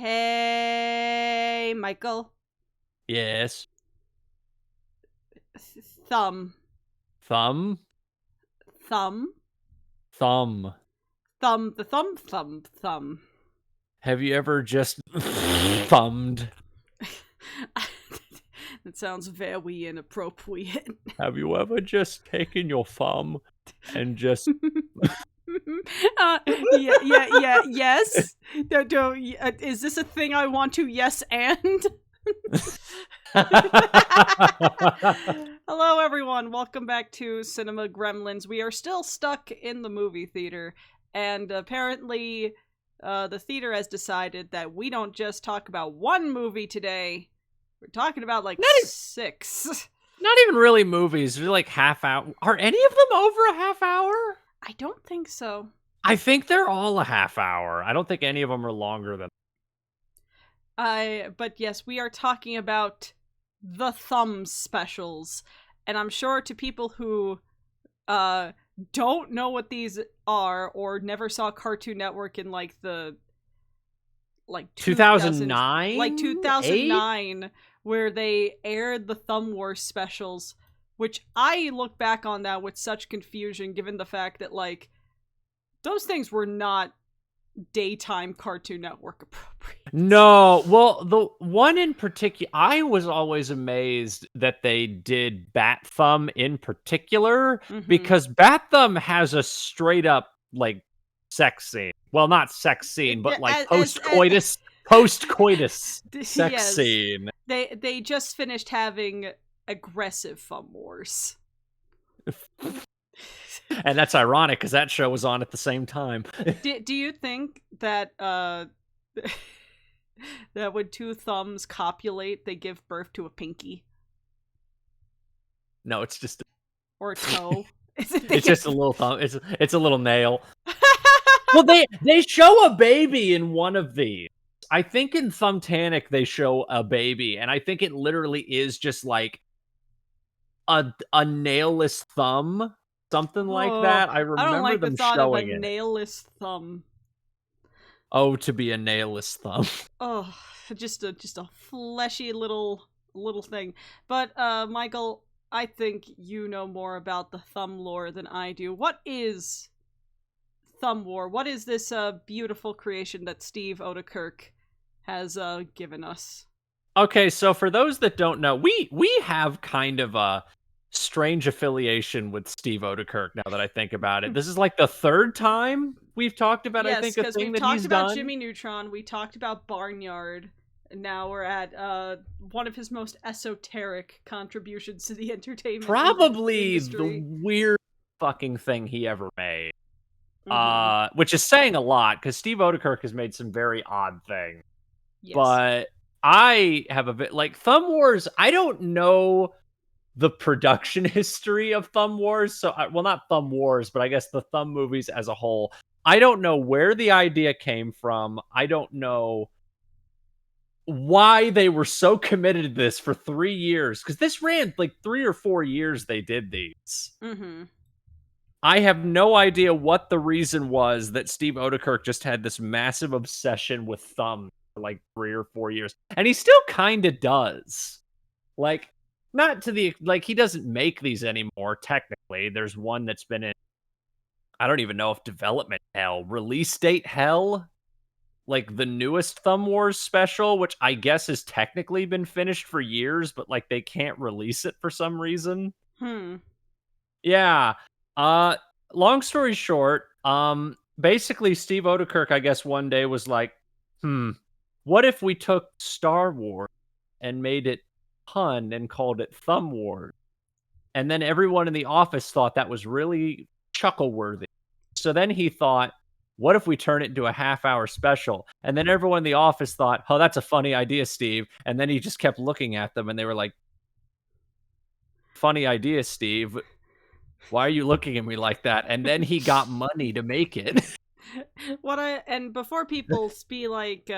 Hey, Michael. Yes. Thumb. Thumb? Thumb. Thumb. Thumb. The thumb. Have you ever just thumbed? That sounds very inappropriate. Have you ever just taken your thumb and just... Yes. Is this a thing I want to yes and? Hello, everyone. Welcome back to Cinema Gremlins. We are still stuck in the movie theater, and apparently the theater has decided that we don't just talk about one movie today. We're talking about like six. Not even really movies. They're like half hour. Are any of them over a half hour? I don't think so. I think they're all a half hour. I don't think any of them are longer than... But yes, we are talking about the Thumb specials. And I'm sure to people who don't know what these are or never saw Cartoon Network in like the 2009? Like 2009, where they aired the Thumb Wars specials, which I look back on that with such confusion given the fact that like those things were not daytime Cartoon Network appropriate. No, well, the one in particular, I was always amazed that they did Bat Thumb in particular, because Bat Thumb has a straight up, like, sex scene. Well, not sex scene, but like post-coitus sex scene. They just finished having aggressive Thumb Wars. And that's ironic because that show was on at the same time. Do you think that that when two thumbs copulate, they give birth to a pinky? No, it's just or a toe. It's just a little thumb. It's a little nail. Well, they show a baby in one of these. I think in Thumb-tanic they show a baby, and I think it literally is just like a nailless thumb. Something like that. I remember don't like them the thought showing of a it. nailless thumb. Oh, to be a nailless thumb. Oh, just a fleshy little thing. But Michael, I think you know more about the thumb lore than I do. What is Thumb War? What is this beautiful creation that Steve Oedekerk has given us? Okay, so for those that don't know, we have kind of a strange affiliation with Steve Oedekerk now that I think about it. This is like the third time we've talked about, I think, a thing that he's done. Yes, because we've talked about Jimmy Neutron, we talked about Barnyard, and now we're at one of his most esoteric contributions to the entertainment probably industry. The weird fucking thing he ever made. Which is saying a lot, because Steve Oedekerk has made some very odd things. Yes. But I have a bit, like, Thumb Wars, I don't know the production history of Thumb Wars, so, well, not Thumb Wars, but I guess the Thumb movies as a whole. I don't know where the idea came from. I don't know why they were so committed to this for 3 years, because this ran, like, 3 or 4 years they did these. I have no idea what the reason was that Steve Oedekerk just had this massive obsession with Thumb for, like, 3 or 4 years. And he still kind of does. Like, not to the, like, he doesn't make these anymore, technically. There's one that's been in, I don't even know if development hell, release date hell, like the newest Thumb Wars special, which I guess has technically been finished for years, but like they can't release it for some reason. Yeah. Long story short, basically Steve Oedekerk, I guess one day was like, what if we took Star Wars and made it pun and called it Thumb Wars? And then everyone in the office thought that was really chuckle-worthy. So then he thought, what if we turn it into a half-hour special? And then everyone in the office thought, oh, that's a funny idea, Steve. And then he just kept looking at them, and they were like, funny idea, Steve. Why are you looking at me like that? And then he got money to make it. And before people be like,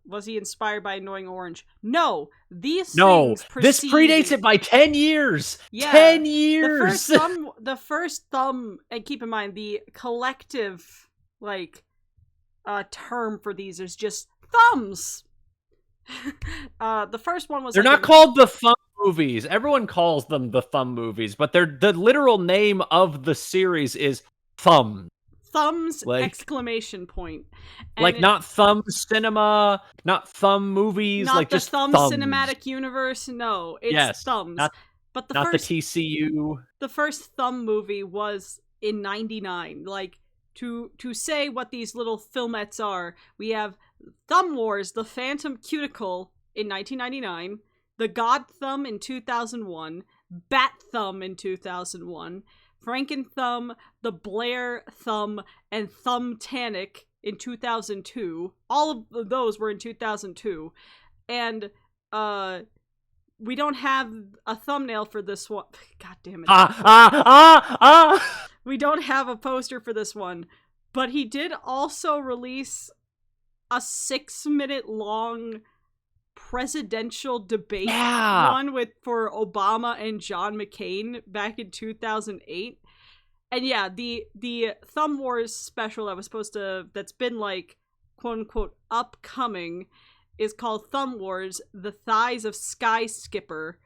was he inspired by Annoying Orange? No, things this predates it by 10 years. Yeah, 10 years. The first thumb, and keep in mind the collective like term for these is just thumbs. The first one was They're not called the Thumb movies. Everyone calls them the Thumb movies, but the literal name of the series is Thumb. Thumbs exclamation point. And like not Thumb Cinema, not Thumb movies, not like the just Thumb thumbs. Cinematic Universe. No, it's Thumbs. But the TCU. The first Thumb movie was in '99. Like to say what these little filmettes are, we have Thumb Wars: The Phantom Cuticle in 1999, the Godthumb in 2001, Bat Thumb in 2001, Franken Thumb, the Blair Thumb, and Thumb-tanic in 2002. All of those were in 2002. And, we don't have a thumbnail for this one. God damn it. We don't have a poster for this one. But he did also release a 6-minute long presidential debate one for Obama and John McCain back in 2008. And yeah, the Thumb Wars special that's been like quote unquote upcoming is called Thumb Wars: The Thighs of Sky Skipper.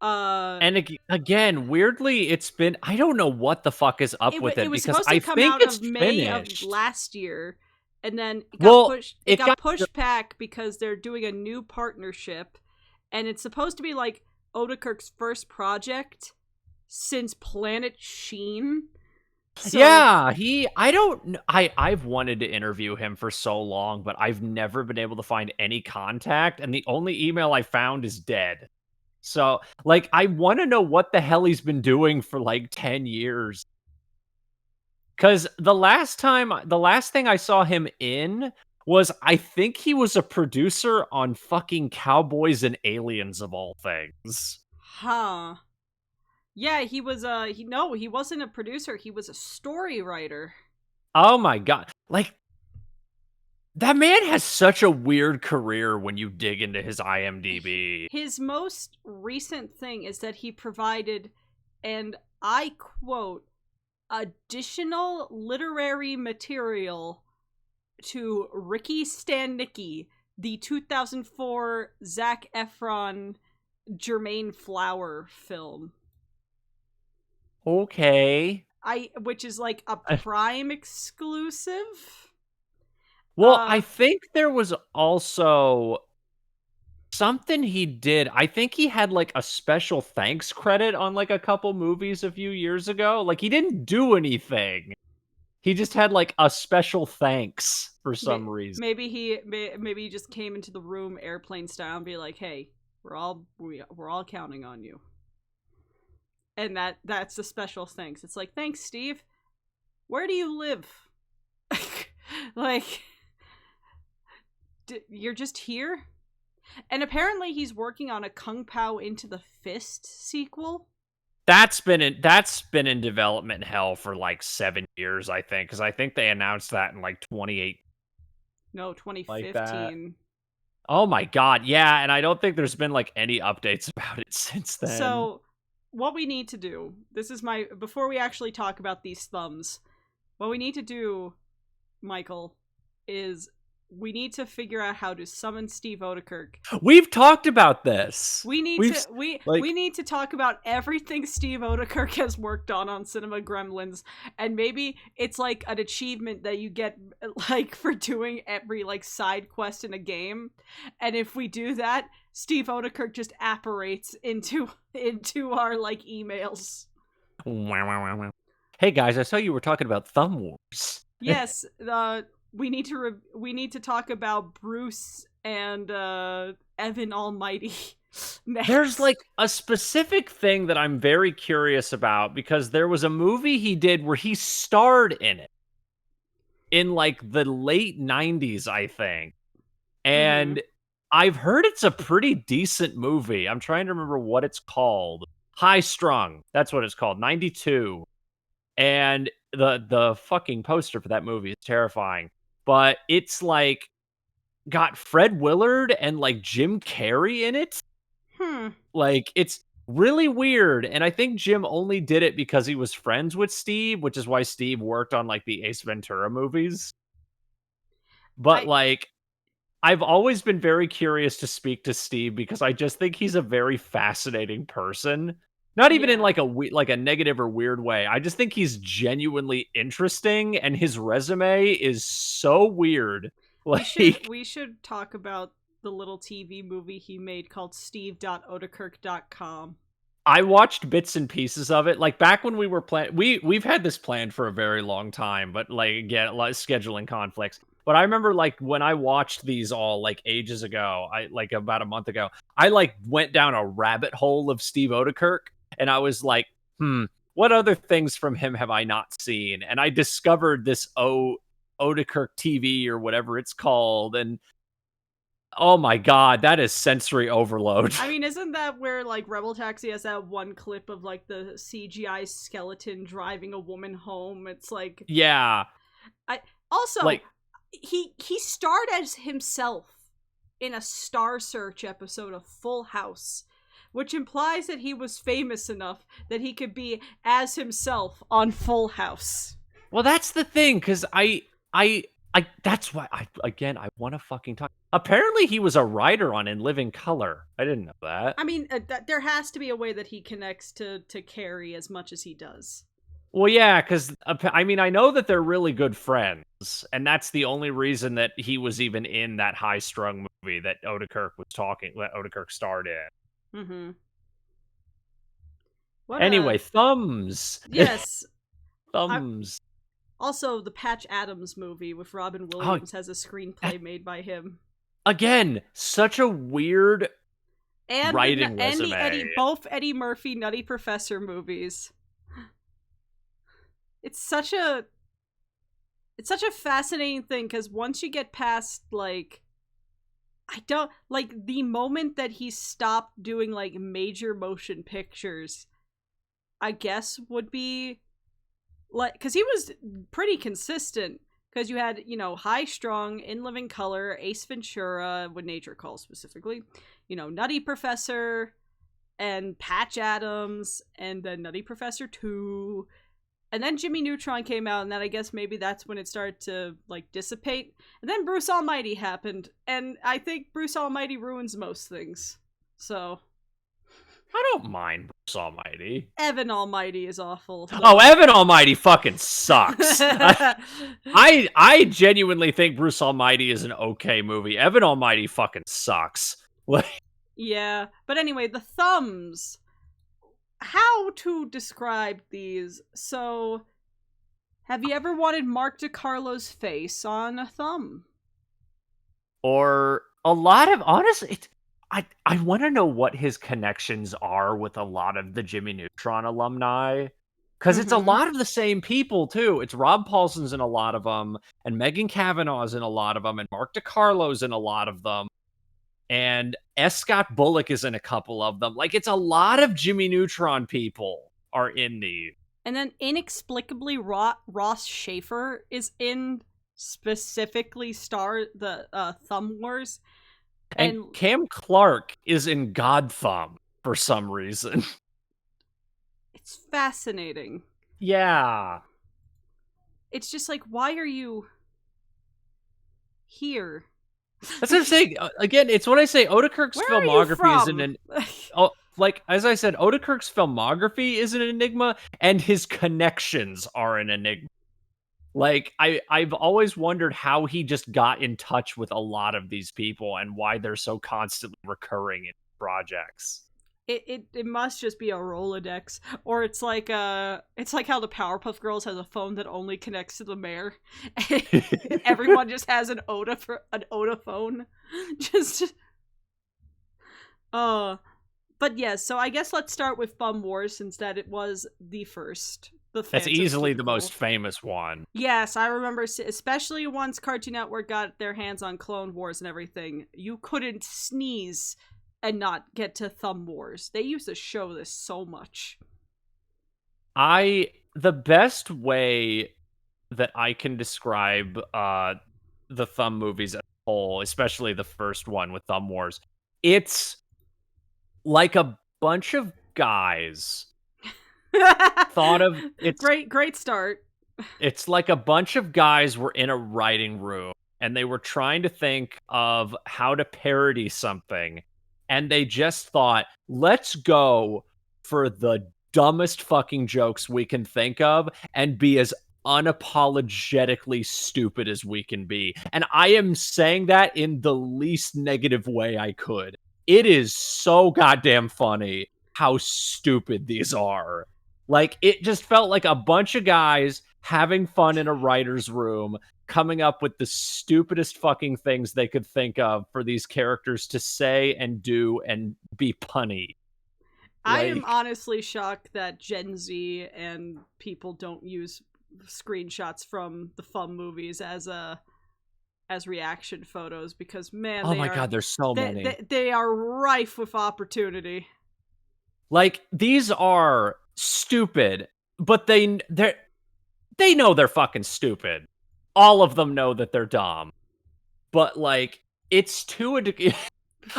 And again, weirdly, it's been, I don't know what the fuck is up with it, because I think it's May finished. Of last year, and then it got pushed back because they're doing a new partnership, and it's supposed to be like Oedekerk's first project since Planet Sheen. So, yeah, I've wanted to interview him for so long, but I've never been able to find any contact, and the only email I found is dead. So, like, I want to know what the hell he's been doing for like 10 years. Because the last thing I saw him in was, I think he was a producer on fucking Cowboys and Aliens, of all things. Huh. Yeah, he was, he wasn't a producer, he was a story writer. Oh my god. Like, that man has such a weird career when you dig into his IMDb. His most recent thing is that he provided, and I quote, additional literary material to Ricky Stanicki, the 2004 Zac Efron Jermaine Flower film. Okay. Which is like a Prime exclusive. Well, I think there was also something he did. I think he had like a special thanks credit on like a couple movies a few years ago. Like, he didn't do anything. He just had like a special thanks for some reason. Maybe he just came into the room airplane style and be like, "Hey, we're all counting on you." And that's the special thanks. It's like, "Thanks, Steve. Where do you live?" Like, you're just here? And apparently he's working on a Kung Pao Into the Fist sequel. That's been in development hell for like 7 years, I think, because I think they announced that in like 2018. No, 2015. Like, oh my god, yeah, and I don't think there's been like any updates about it since then. So, what we need to do, before we actually talk about these thumbs, what we need to do, Michael, is we need to figure out how to summon Steve Oedekerk. We've talked about this. We need to talk about everything Steve Oedekerk has worked on Cinema Gremlins, and maybe it's like an achievement that you get like for doing every like side quest in a game. And if we do that, Steve Oedekerk just apparates into our like emails. Hey guys, I saw you were talking about Thumb Wars. Yes, we need to talk about Bruce and Evan Almighty next. There's like a specific thing that I'm very curious about, because there was a movie he did where he starred in it in like the late 90s, I think. And I've heard it's a pretty decent movie. I'm trying to remember what it's called. High Strung. That's what it's called. 92. And the fucking poster for that movie is terrifying. But it's like got Fred Willard and like Jim Carrey in it. Like, it's really weird. And I think Jim only did it because he was friends with Steve, which is why Steve worked on like the Ace Ventura movies. But I've always been very curious to speak to Steve because I just think he's a very fascinating person. Not even in Yeah. like a negative or weird way. I just think he's genuinely interesting, and his resume is so weird. Like, We should talk about the little TV movie he made called Steve.Oedekerk.com. I watched bits and pieces of it. Like back when we were we've had this planned for a very long time, but like again, like scheduling conflicts. But I remember like when I watched these all like ages ago, I like about a month ago, I like went down a rabbit hole of Steve Oedekerk, and I was like, what other things from him have I not seen? And I discovered this Oedekerk TV or whatever it's called, and oh my god, that is sensory overload. I mean, isn't that where like Rebel Taxi has that one clip of like the CGI skeleton driving a woman home? It's like, Yeah. I also Like, he starred as himself in a Star Search episode of Full House, which implies that he was famous enough that he could be as himself on Full House. well, that's the thing, because that's why I want to fucking talk. Apparently, he was a writer on In Living Color. I didn't know that. I mean, there has to be a way that he connects to Carrie as much as he does. Well, yeah, because I mean, I know that they're really good friends, and that's the only reason that he was even in that high-strung movie that Oedekerk starred in. Mm-hmm. Anyway, thumbs. Yes. Thumbs. Also, the Patch Adams movie with Robin Williams has a screenplay made by him. Again, such a weird writing resume. And both Eddie Murphy Nutty Professor movies. It's such a fascinating thing, because once you get past, like, I don't, like, the moment that he stopped doing, like, major motion pictures, I guess would be, like, because he was pretty consistent, because you had, you know, High Strung, In Living Color, Ace Ventura, When Nature Calls specifically, you know, Nutty Professor, and Patch Adams, and then Nutty Professor 2, and then Jimmy Neutron came out, and then I guess maybe that's when it started to, like, dissipate. And then Bruce Almighty happened, and I think Bruce Almighty ruins most things. So I don't mind Bruce Almighty. Evan Almighty is awful. Oh, Evan Almighty fucking sucks. I genuinely think Bruce Almighty is an okay movie. Evan Almighty fucking sucks. Yeah, but anyway, the thumbs. How to describe these? So, have you ever wanted Mark DiCarlo's face on a thumb? Or a lot of, honestly, I want to know what his connections are with a lot of the Jimmy Neutron alumni. Because it's a lot of the same people, too. It's Rob Paulson's in a lot of them, and Megan Cavanaugh's in a lot of them, and Mark DiCarlo's in a lot of them. And S. Scott Bullock is in a couple of them. Like, it's a lot of Jimmy Neutron people are in these. And then inexplicably Ross Schaefer is in specifically the Thumb Wars. And Cam Clark is in Godthumb for some reason. It's fascinating. Yeah. It's just like, why are you here? That's what I'm saying. Again, it's what I say. Oedekerk's filmography is like, as I said, Oedekerk's filmography is an enigma, and his connections are an enigma. Like, I've always wondered how he just got in touch with a lot of these people and why they're so constantly recurring in projects. It must just be a Rolodex, or it's like how the Powerpuff Girls has a phone that only connects to the mayor. Everyone just has an Oda phone. Just but yes, so I guess let's start with Thumb Wars, since that it was the first. That's easily the most famous one. Yes, I remember, especially once Cartoon Network got their hands on Clone Wars and everything. You couldn't sneeze and not get to Thumb Wars. They used to show this so much. The best way that I can describe the Thumb movies as a whole, especially the first one with Thumb Wars, it's like a bunch of guys thought of, it's great start. It's like a bunch of guys were in a writing room and they were trying to think of how to parody something, and they just thought, let's go for the dumbest fucking jokes we can think of and be as unapologetically stupid as we can be. And I am saying that in the least negative way I could. It is so goddamn funny how stupid these are. Like, it just felt like a bunch of guys having fun in a writer's room, coming up with the stupidest fucking things they could think of for these characters to say and do and be punny. I am honestly shocked that Gen Z and people don't use screenshots from the Thumb movies as reaction photos, because man, oh my god, there's so many. They are rife with opportunity. Like, these are stupid, but they know they're fucking stupid. All of them know that they're dumb. But like, it's too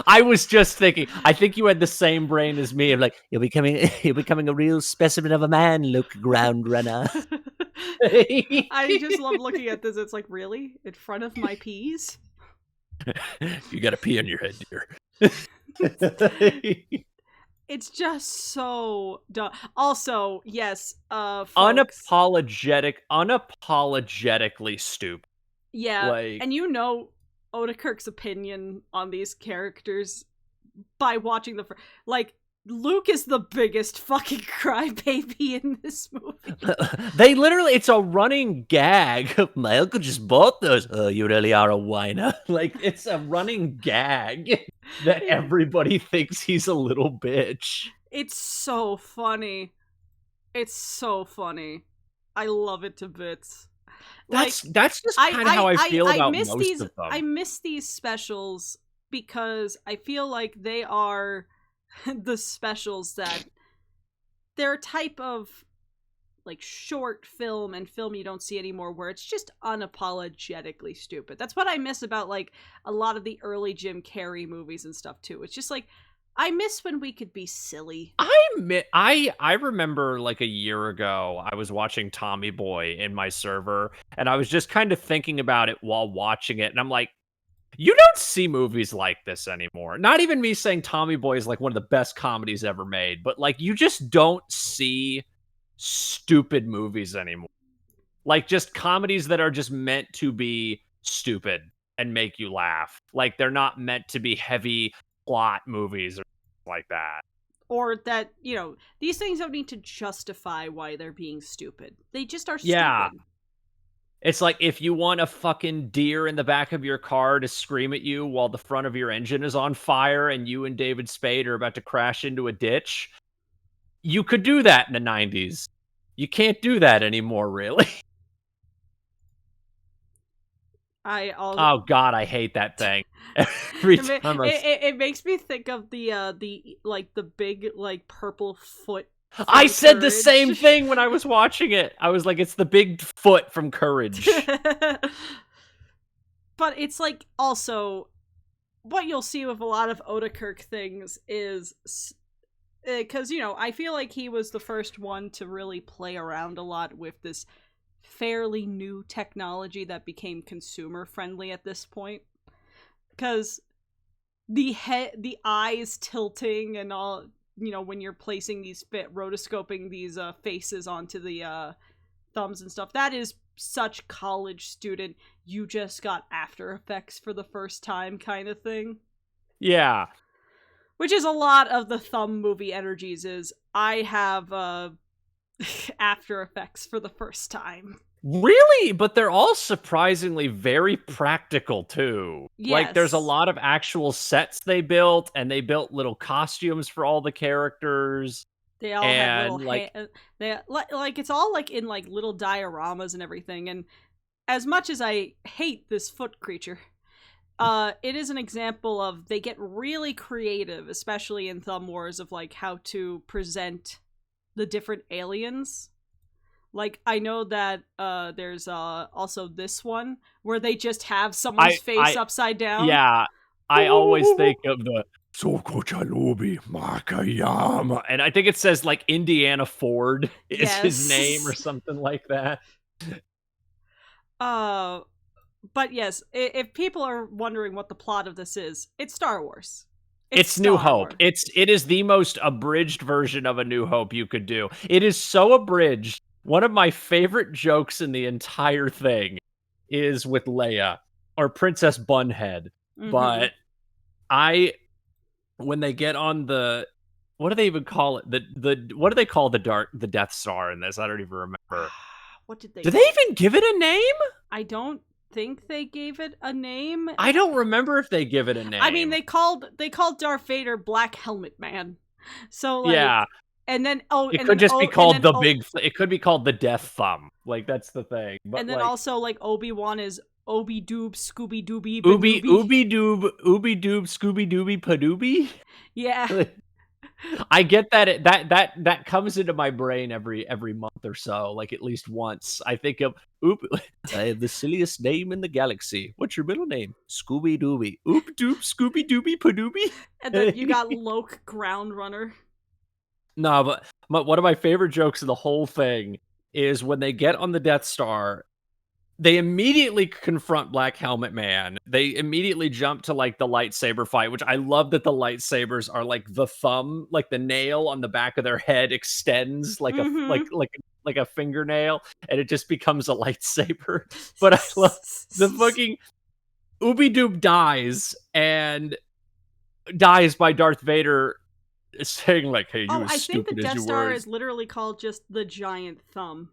I was just thinking, I think you had the same brain as me. I'm like, you're becoming a real specimen of a man, Luke Groundrunner. I just love looking at this. It's like, really? In front of my peas? You got a pee on your head, dear. It's just so dumb. Also, yes, folks, unapologetically stupid. Yeah, like, and you know Oedekerk's opinion on these characters by watching like, Luke is the biggest fucking crybaby in this movie. They literally, it's a running gag. My uncle just bought those. Oh, you really are a whiner. Like, it's a running gag that everybody thinks he's a little bitch. It's so funny. It's so funny. I love it to bits. That's just kind of how I feel about most of them. I miss these specials because I feel like they are the specials that they're a type of like short film and film you don't see anymore, where it's just unapologetically stupid. That's what I miss about like a lot of the early Jim Carrey movies and stuff too. It's just like, I miss when we could be silly. I remember like a year ago, I was watching Tommy Boy in my server, and I was just kind of thinking about it while watching it, and I'm like, you don't see movies like this anymore. Not even me saying Tommy Boy is like one of the best comedies ever made, but like, you just don't see stupid movies anymore. Like, just comedies that are just meant to be stupid and make you laugh. Like, they're not meant to be heavy plot movies or like that. Or that, you know, these things don't need to justify why they're being stupid. They just are stupid. Yeah. It's like, if you want a fucking deer in the back of your car to scream at you while the front of your engine is on fire and you and David Spade are about to crash into a ditch, you could do that in the 90s. You can't do that anymore, really. Oh god, I hate that thing. Every time it makes me think of the like the big like purple foot. I said the same thing when I was watching it. I was like, it's the big foot from Courage. But it's like, also, what you'll see with a lot of Oedekerk things is, because, you know, I feel like he was the first one to really play around a lot with this fairly new technology that became consumer friendly at this point. Because the eyes tilting and all, you know, when you're placing these rotoscoping these faces onto the thumbs and stuff, that is such college student, you just got After Effects for the first time kind of thing. Yeah. Which is a lot of the Thumb movie energies, is I have After Effects for the first time. Really? But they're all surprisingly very practical, too. Yes. Like, there's a lot of actual sets they built, and they built little costumes for all the characters. They all had little like it's all like in like little dioramas and everything. And as much as I hate this foot creature, it is an example of, they get really creative, especially in Thumb Wars, of like how to present the different aliens. Like, I know that there's also this one where they just have someone's face upside down. Yeah, I always think of the Sokochalubi Makayama, and I think it says like Indiana Ford is his name or something like that. But yes, if people are wondering what the plot of this is, it's Star Wars. It's New Hope. It is the most abridged version of A New Hope you could do. It is so abridged. One of my favorite jokes in the entire thing is with Leia or Princess Bunhead. But when they get on the, what do they even call it? What do they call the Death Star in this? I don't even remember. What did they? Did they even give it a name? I don't think they gave it a name. I don't remember if they give it a name. I mean, they called Darth Vader Black Helmet Man. So like, yeah. And then it could just be called the big. It could be called the Death Thumb. Like that's the thing. But and then also like Obi-Wan is Obi Doob Scooby Dooby Ooby Doob Scooby Dooby Padoobie. Yeah. I get that that comes into my brain every month or so, like at least once. I think of I have the silliest name in the galaxy. What's your middle name? Scooby Dooby. Oop Doop Scooby Dooby Padoobie. And then you got Loke Ground Runner. No, but one of my favorite jokes of the whole thing is when they get on the Death Star. They immediately confront Black Helmet Man. They immediately jump to like the lightsaber fight, which I love that the lightsabers are like the thumb, like the nail on the back of their head extends like a fingernail, and it just becomes a lightsaber. But I love the fucking Ooby Doob dies by Darth Vader saying like, "Hey, you as stupid as you were." I think the Death Star is literally called just the Giant Thumb.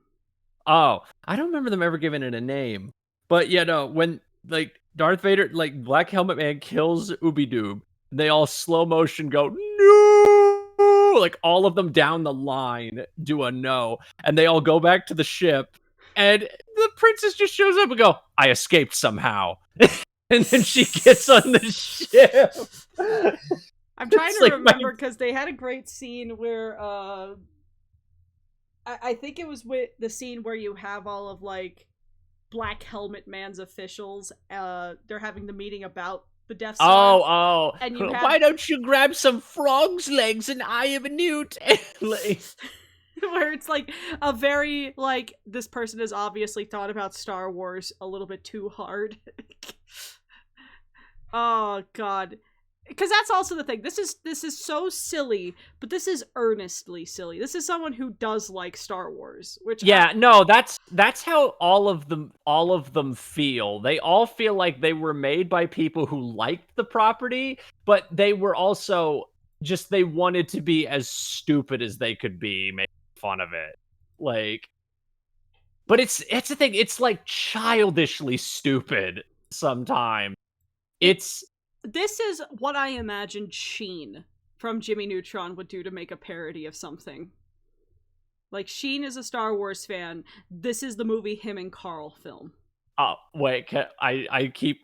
Oh, I don't remember them ever giving it a name. But yeah, no, when like Darth Vader, like Black Helmet Man kills Ooby Doob, they all slow motion go, no! Like all of them down the line do a no. And they all go back to the ship. And the princess just shows up and go, I escaped somehow. And then she gets on the ship. I'm trying to remember because they had a great scene where I think it was with the scene where you have all of like Black Helmet Man's officials. They're having the meeting about the Death Star. Oh! And you why don't you grab some frog's legs and Eye of a Newt? Where it's like a very like this person has obviously thought about Star Wars a little bit too hard. Oh God. Because that's also the thing. This is so silly, but this is earnestly silly. This is someone who does like Star Wars, which that's how all of them feel. They all feel like they were made by people who liked the property, but they were also just they wanted to be as stupid as they could be, making fun of it. Like, but it's the thing. It's like childishly stupid sometimes. This is what I imagined Sheen from Jimmy Neutron would do to make a parody of something. Like, Sheen is a Star Wars fan. This is the movie him and Carl film. Oh, wait, I keep...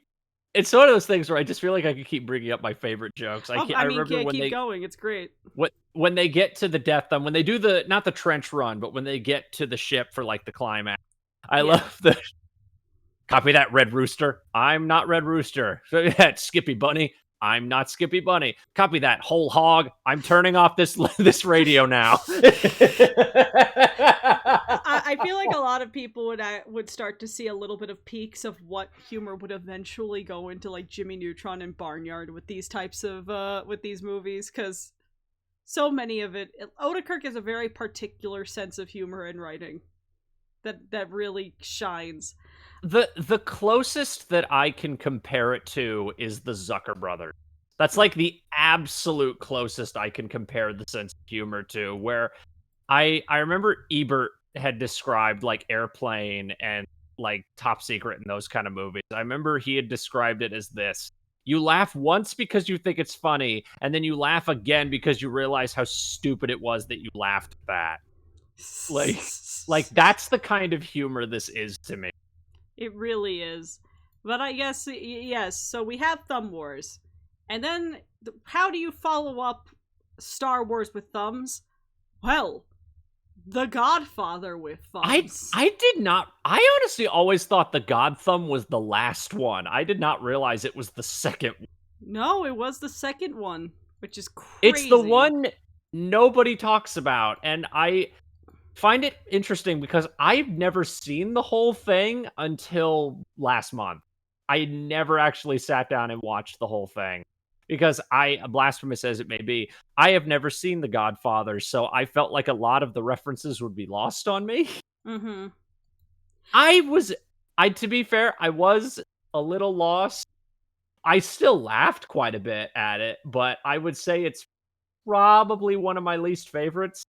It's one of those things where I just feel like I could keep bringing up my favorite jokes. I remember when keep going. It's great. When they get to the Death Thumb, when they do not the trench run, but when they get to the ship for, like, the climax, I love the... Copy that, Red Rooster. I'm not Red Rooster. That Skippy Bunny. I'm not Skippy Bunny. Copy that, Whole Hog. I'm turning off this radio now. I feel like a lot of people would start to see a little bit of peaks of what humor would eventually go into, like Jimmy Neutron and Barnyard with these types of with these movies, because so many of it. Oedekerk has a very particular sense of humor in writing that really shines. The closest that I can compare it to is the Zucker Brothers. That's like the absolute closest I can compare the sense of humor to, where I remember Ebert had described like Airplane and like Top Secret and those kind of movies. I remember he had described it as this. You laugh once because you think it's funny, and then you laugh again because you realize how stupid it was that you laughed at that. Like that's the kind of humor this is to me. It really is. But I guess, yes, so we have Thumb Wars. And then, how do you follow up Star Wars with thumbs? Well, The Godfather with thumbs. I honestly always thought The Godthumb was the last one. I did not realize it was the second one. No, it was the second one, which is crazy. It's the one nobody talks about, and I find it interesting because I've never seen the whole thing until last month. I never actually sat down and watched the whole thing. Because blasphemous as it may be, I have never seen The Godfather, so I felt like a lot of the references would be lost on me. Mm-hmm. To be fair, I was a little lost. I still laughed quite a bit at it, but I would say it's probably one of my least favorites.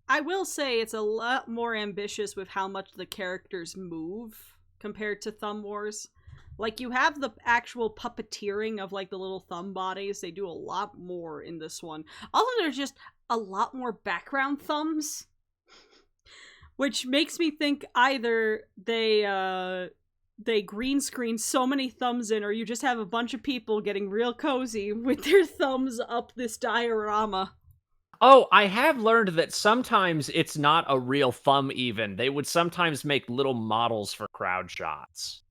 I will say it's a lot more ambitious with how much the characters move compared to Thumb Wars. Like, you have the actual puppeteering of, like, the little thumb bodies. They do a lot more in this one. Also, there's just a lot more background thumbs. Which makes me think either they green screen so many thumbs in, or you just have a bunch of people getting real cozy with their thumbs up this diorama. Oh, I have learned that sometimes it's not a real thumb even. They would sometimes make little models for crowd shots.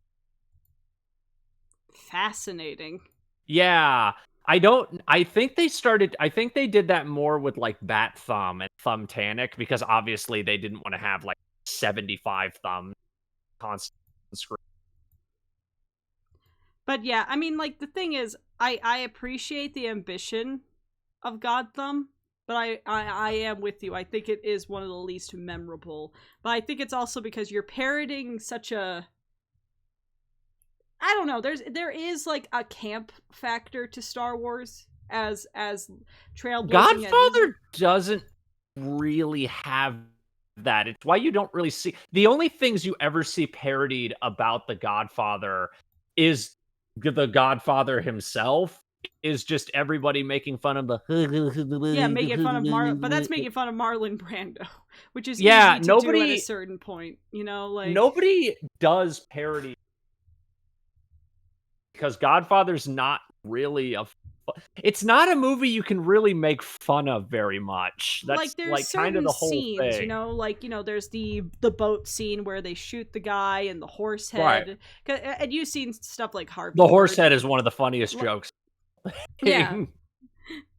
Fascinating. Yeah. I think they did that more with like Bat Thumb and Thumb-tanic because obviously they didn't want to have like 75 thumbs constant screen. But yeah, I mean, like, the thing is, I appreciate the ambition of Godthumb, but I am with you. I think it is one of the least memorable. But I think it's also because you're parroting such a... I don't know. There is like a camp factor to Star Wars as trailblazing. Godfather doesn't really have that. It's why you don't really see the only things you ever see parodied about the Godfather is the Godfather himself. Is just everybody making fun of the making fun of but that's making fun of Marlon Brando, which is easy to do at a certain point. You know, like nobody does parody. Because Godfather's not really it's not a movie you can really make fun of very much. That's like kind of the whole scenes, thing. You know, like, you know, there's the boat scene where they shoot the guy and the horse head. Right. And you've seen stuff like Harvey. The horse head is one of the funniest jokes. Yeah.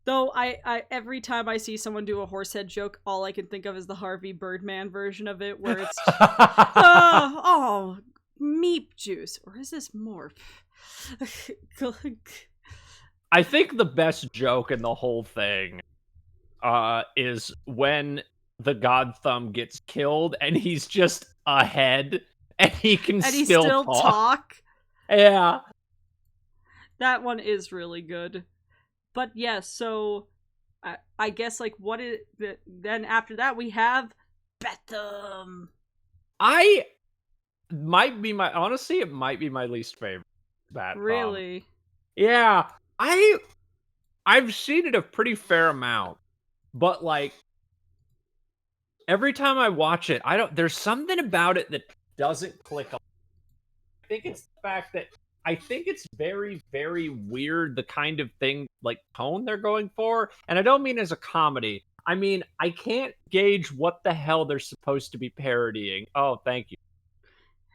Though I every time I see someone do a horse head joke, all I can think of is the Harvey Birdman version of it, where it's meep juice, or is this morph? I think the best joke in the whole thing is when the Godthumb gets killed and he's just a head and he can still talk. Yeah. That one is really good. But yeah, so I guess like then after that we have Bat Thumb. It might be my least favorite. Bat really? Yeah, I've seen it a pretty fair amount, but like every time I watch it, there's something about it that doesn't click. I think it's the fact that I think it's very, very weird the kind of thing like tone they're going for, and I don't mean as a comedy. I mean, I can't gauge what the hell they're supposed to be parodying. Oh, thank you.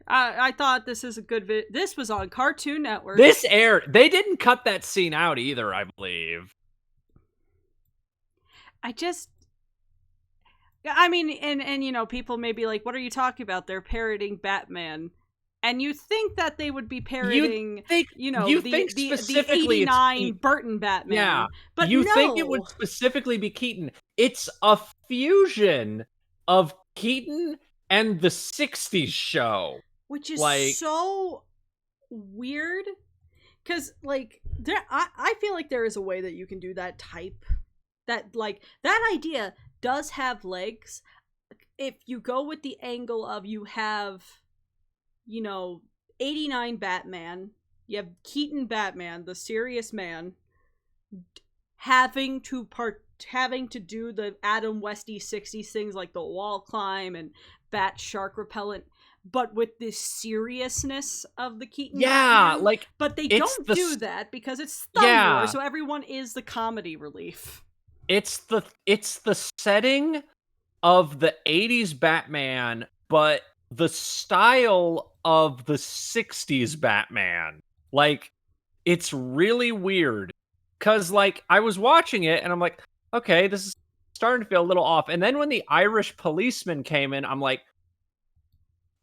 I thought this is a good this was on Cartoon Network. This aired. They didn't cut that scene out either, I believe. I mean, and you know, people may be like, what are you talking about? They're parroting Batman. And you think that they would be parroting, the 89 Burton Batman. Yeah, but you think it would specifically be Keaton. It's a fusion of Keaton and the 60s show. Which is like so weird. Because, like, I feel like there is a way that you can do that type. That idea does have legs. If you go with the angle of you have, you know, 89 Batman, you have Keaton Batman, the serious man, having to do the Adam Westy 60s things like the wall climb and bat shark repellent, but with this seriousness of the Keaton Batman. Like, but they don't do that because it's Thumb War, so everyone is the comedy relief. It's the setting of the 80s Batman, but the style of the 60s Batman. Like, it's really weird. Because, like, I was watching it, and I'm like, okay, this is starting to feel a little off. And then when the Irish policeman came in, I'm like,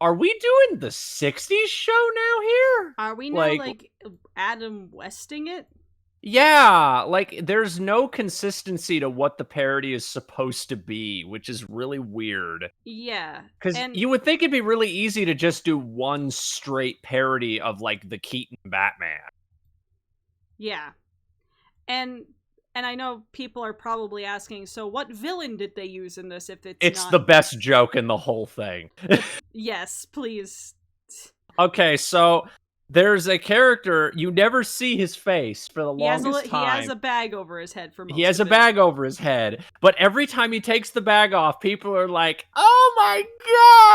are we doing the 60s show now here? Are we now, like Adam Westing it? Yeah, like, there's no consistency to what the parody is supposed to be, which is really weird. Yeah. Because you would think it'd be really easy to just do one straight parody of, like, the Keaton Batman. Yeah. And I know people are probably asking, so what villain did they use in this if it's not... the best joke in the whole thing. Yes, please. Okay, so there's a character, you never see his face for the longest time. He has a bag over his head for most of it. He has a bag over his head, but every time he takes the bag off, people are like, oh my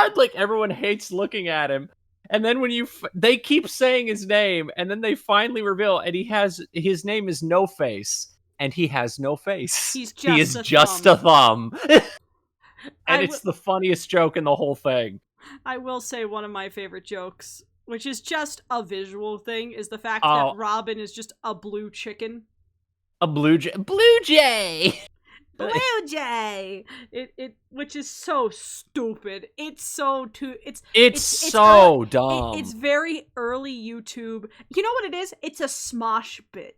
god! Like, everyone hates looking at him. And then when they keep saying his name, and then they finally reveal, and his name is No Face. And he has no face. He is just a thumb. And it's the funniest joke in the whole thing. I will say one of my favorite jokes, which is just a visual thing, is the fact that Robin is just a blue chicken. A blue jay. Blue jay! Blue jay! Which is so stupid. It's so dumb. It's very early YouTube. You know what it is? It's a Smosh bit.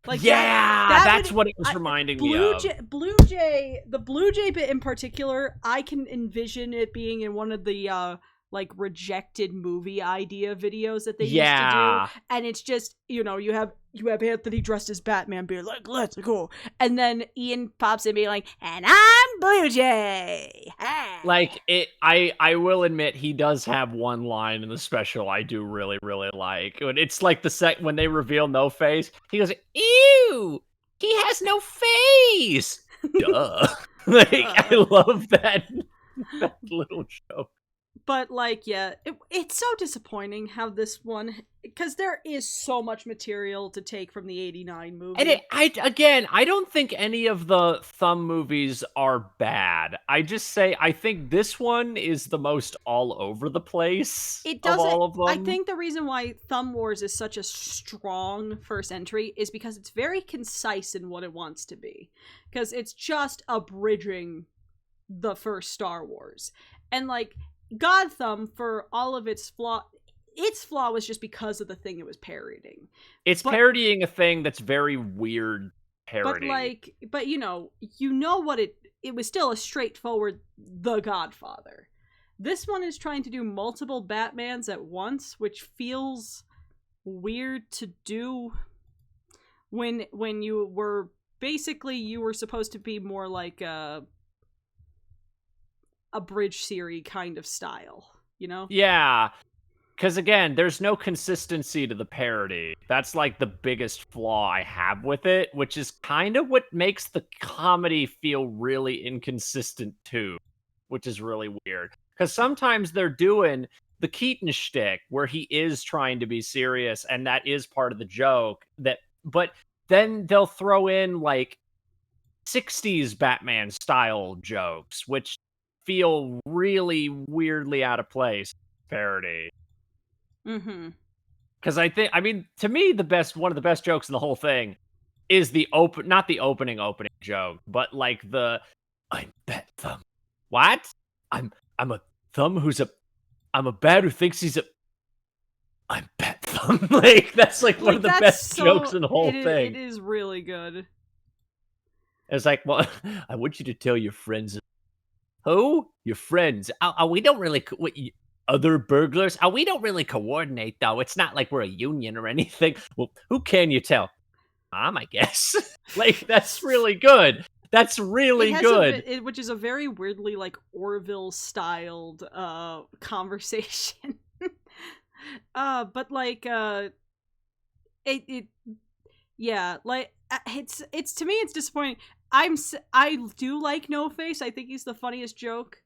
Like that's what it was reminding me of. The Blue Jay bit in particular, I can envision it being in one of the like rejected movie idea videos that they used to do, and it's just, you know, you have Anthony dressed as Batman being like, let's go, and then Ian pops in being like, and I'm Blue Jay. Like, I will admit, he does have one line in the special I do really, really like. It's like when they reveal No Face, he goes, ew, he has no face. Duh. Like, I love that little joke. But, like, yeah, it's so disappointing how this one... Because there is so much material to take from the 89 movie. And I don't think any of the Thumb movies are bad. I just say, I think this one is the most all over the place of all of them. I think the reason why Thumb Wars is such a strong first entry is because it's very concise in what it wants to be. Because it's just abridging the first Star Wars. And, like... Godthumb, for all of its flaw was just because of the thing it was parodying. It's parodying a thing that's very weird parody. But you know what it was still a straightforward The Godfather. This one is trying to do multiple Batmans at once, which feels weird to do when you were supposed to be more like a bridge series kind of style, you know? Yeah, because again, there's no consistency to the parody. That's like the biggest flaw I have with it, which is kind of what makes the comedy feel really inconsistent too, which is really weird. Because sometimes they're doing the Keaton shtick where he is trying to be serious, and that is part of the joke. But then they'll throw in like 60s Batman style jokes, which feel really weirdly out of place parody. Mm-hmm. Because to me, one of the best jokes in the whole thing is not the opening joke, but like I'm Bat Thumb. What? I'm a thumb I'm a bat who thinks I'm Bat Thumb. Like, that's like one of the best jokes in the whole thing. It is really good. It's like, well, I want you to tell your friends. Who? Your friends. We don't really... other burglars? We don't really coordinate, though. It's not like we're a union or anything. Well, who can you tell? I guess. Like, that's really good. That's really good. Which is a very weirdly, like, Orville-styled conversation. But, like, yeah, like, it's to me, it's disappointing. I do like No Face. I think he's the funniest joke.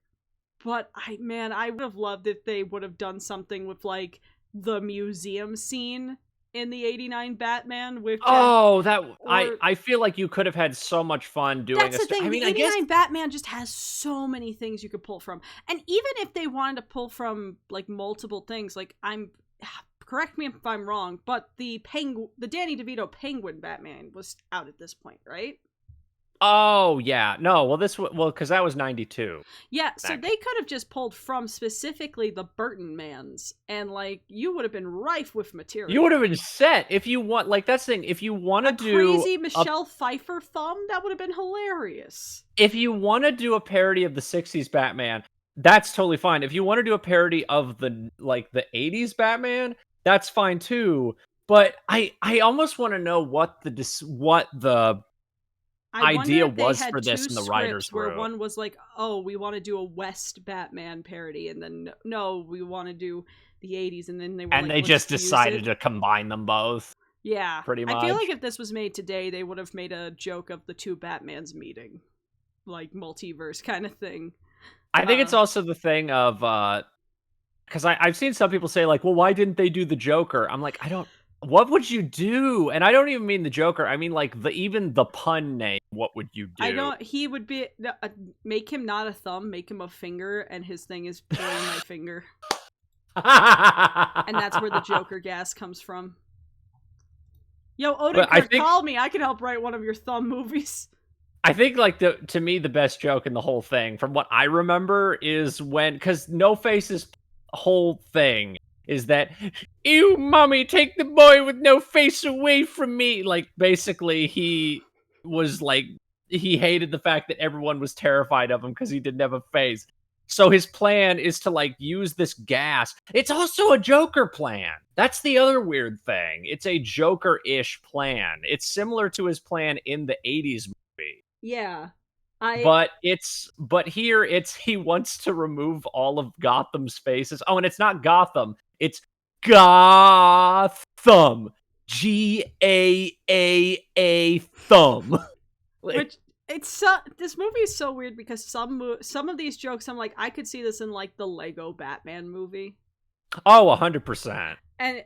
But I would have loved if they would have done something with like the museum scene in the 89 Batman with I feel like you could have had so much fun doing this. That's the thing. The 89 Batman just has so many things you could pull from. And even if they wanted to pull from like multiple things, like correct me if I'm wrong, but the Danny DeVito Penguin Batman was out at this point, right? Oh, yeah. No, well, because that was 92. Yeah, so they could have just pulled from specifically the Burton Mans, and, like, you would have been rife with material. You would have been set if you want, like, that's the thing, if you want to do... crazy Michelle Pfeiffer Thumb, that would have been hilarious. If you want to do a parody of the 60s Batman, that's totally fine. If you want to do a parody of the 80s Batman, that's fine too. But I almost want to know what the idea was for this in the writers' room. Where one was like, "Oh, we want to do a West Batman parody," and then no, we want to do the 80s, and then they just decided to combine them both. Yeah, pretty much. I feel like if this was made today, they would have made a joke of the two Batmans meeting, like multiverse kind of thing. I think it's also the thing of because I've seen some people say like, "Well, why didn't they do the Joker?" I'm like, what would you do? And I don't even mean the Joker. I mean, like, even the pun name. What would you do? He would be... make him not a thumb, make him a finger, and his thing is pulling my finger. And that's where the Joker gas comes from. Yo, Oedekerk, call me. I can help write one of your Thumb movies. I think, like, to me, the best joke in the whole thing, from what I remember, is when... Because No Face's whole thing is that, "Ew, mommy, take the boy with no face away from me." Like, basically, he was like, he hated the fact that everyone was terrified of him because he didn't have a face. So his plan is to, like, use this gas. It's also a Joker plan. That's the other weird thing. It's a Joker-ish plan. It's similar to his plan in the 80s movie. Yeah. But here he wants to remove all of Gotham's faces. Oh, and it's not Gotham. It's Godthumb. G-A-A-A Thumb. Which this movie is so weird because some of these jokes I'm like, I could see this in like the Lego Batman movie. Oh, 100%. And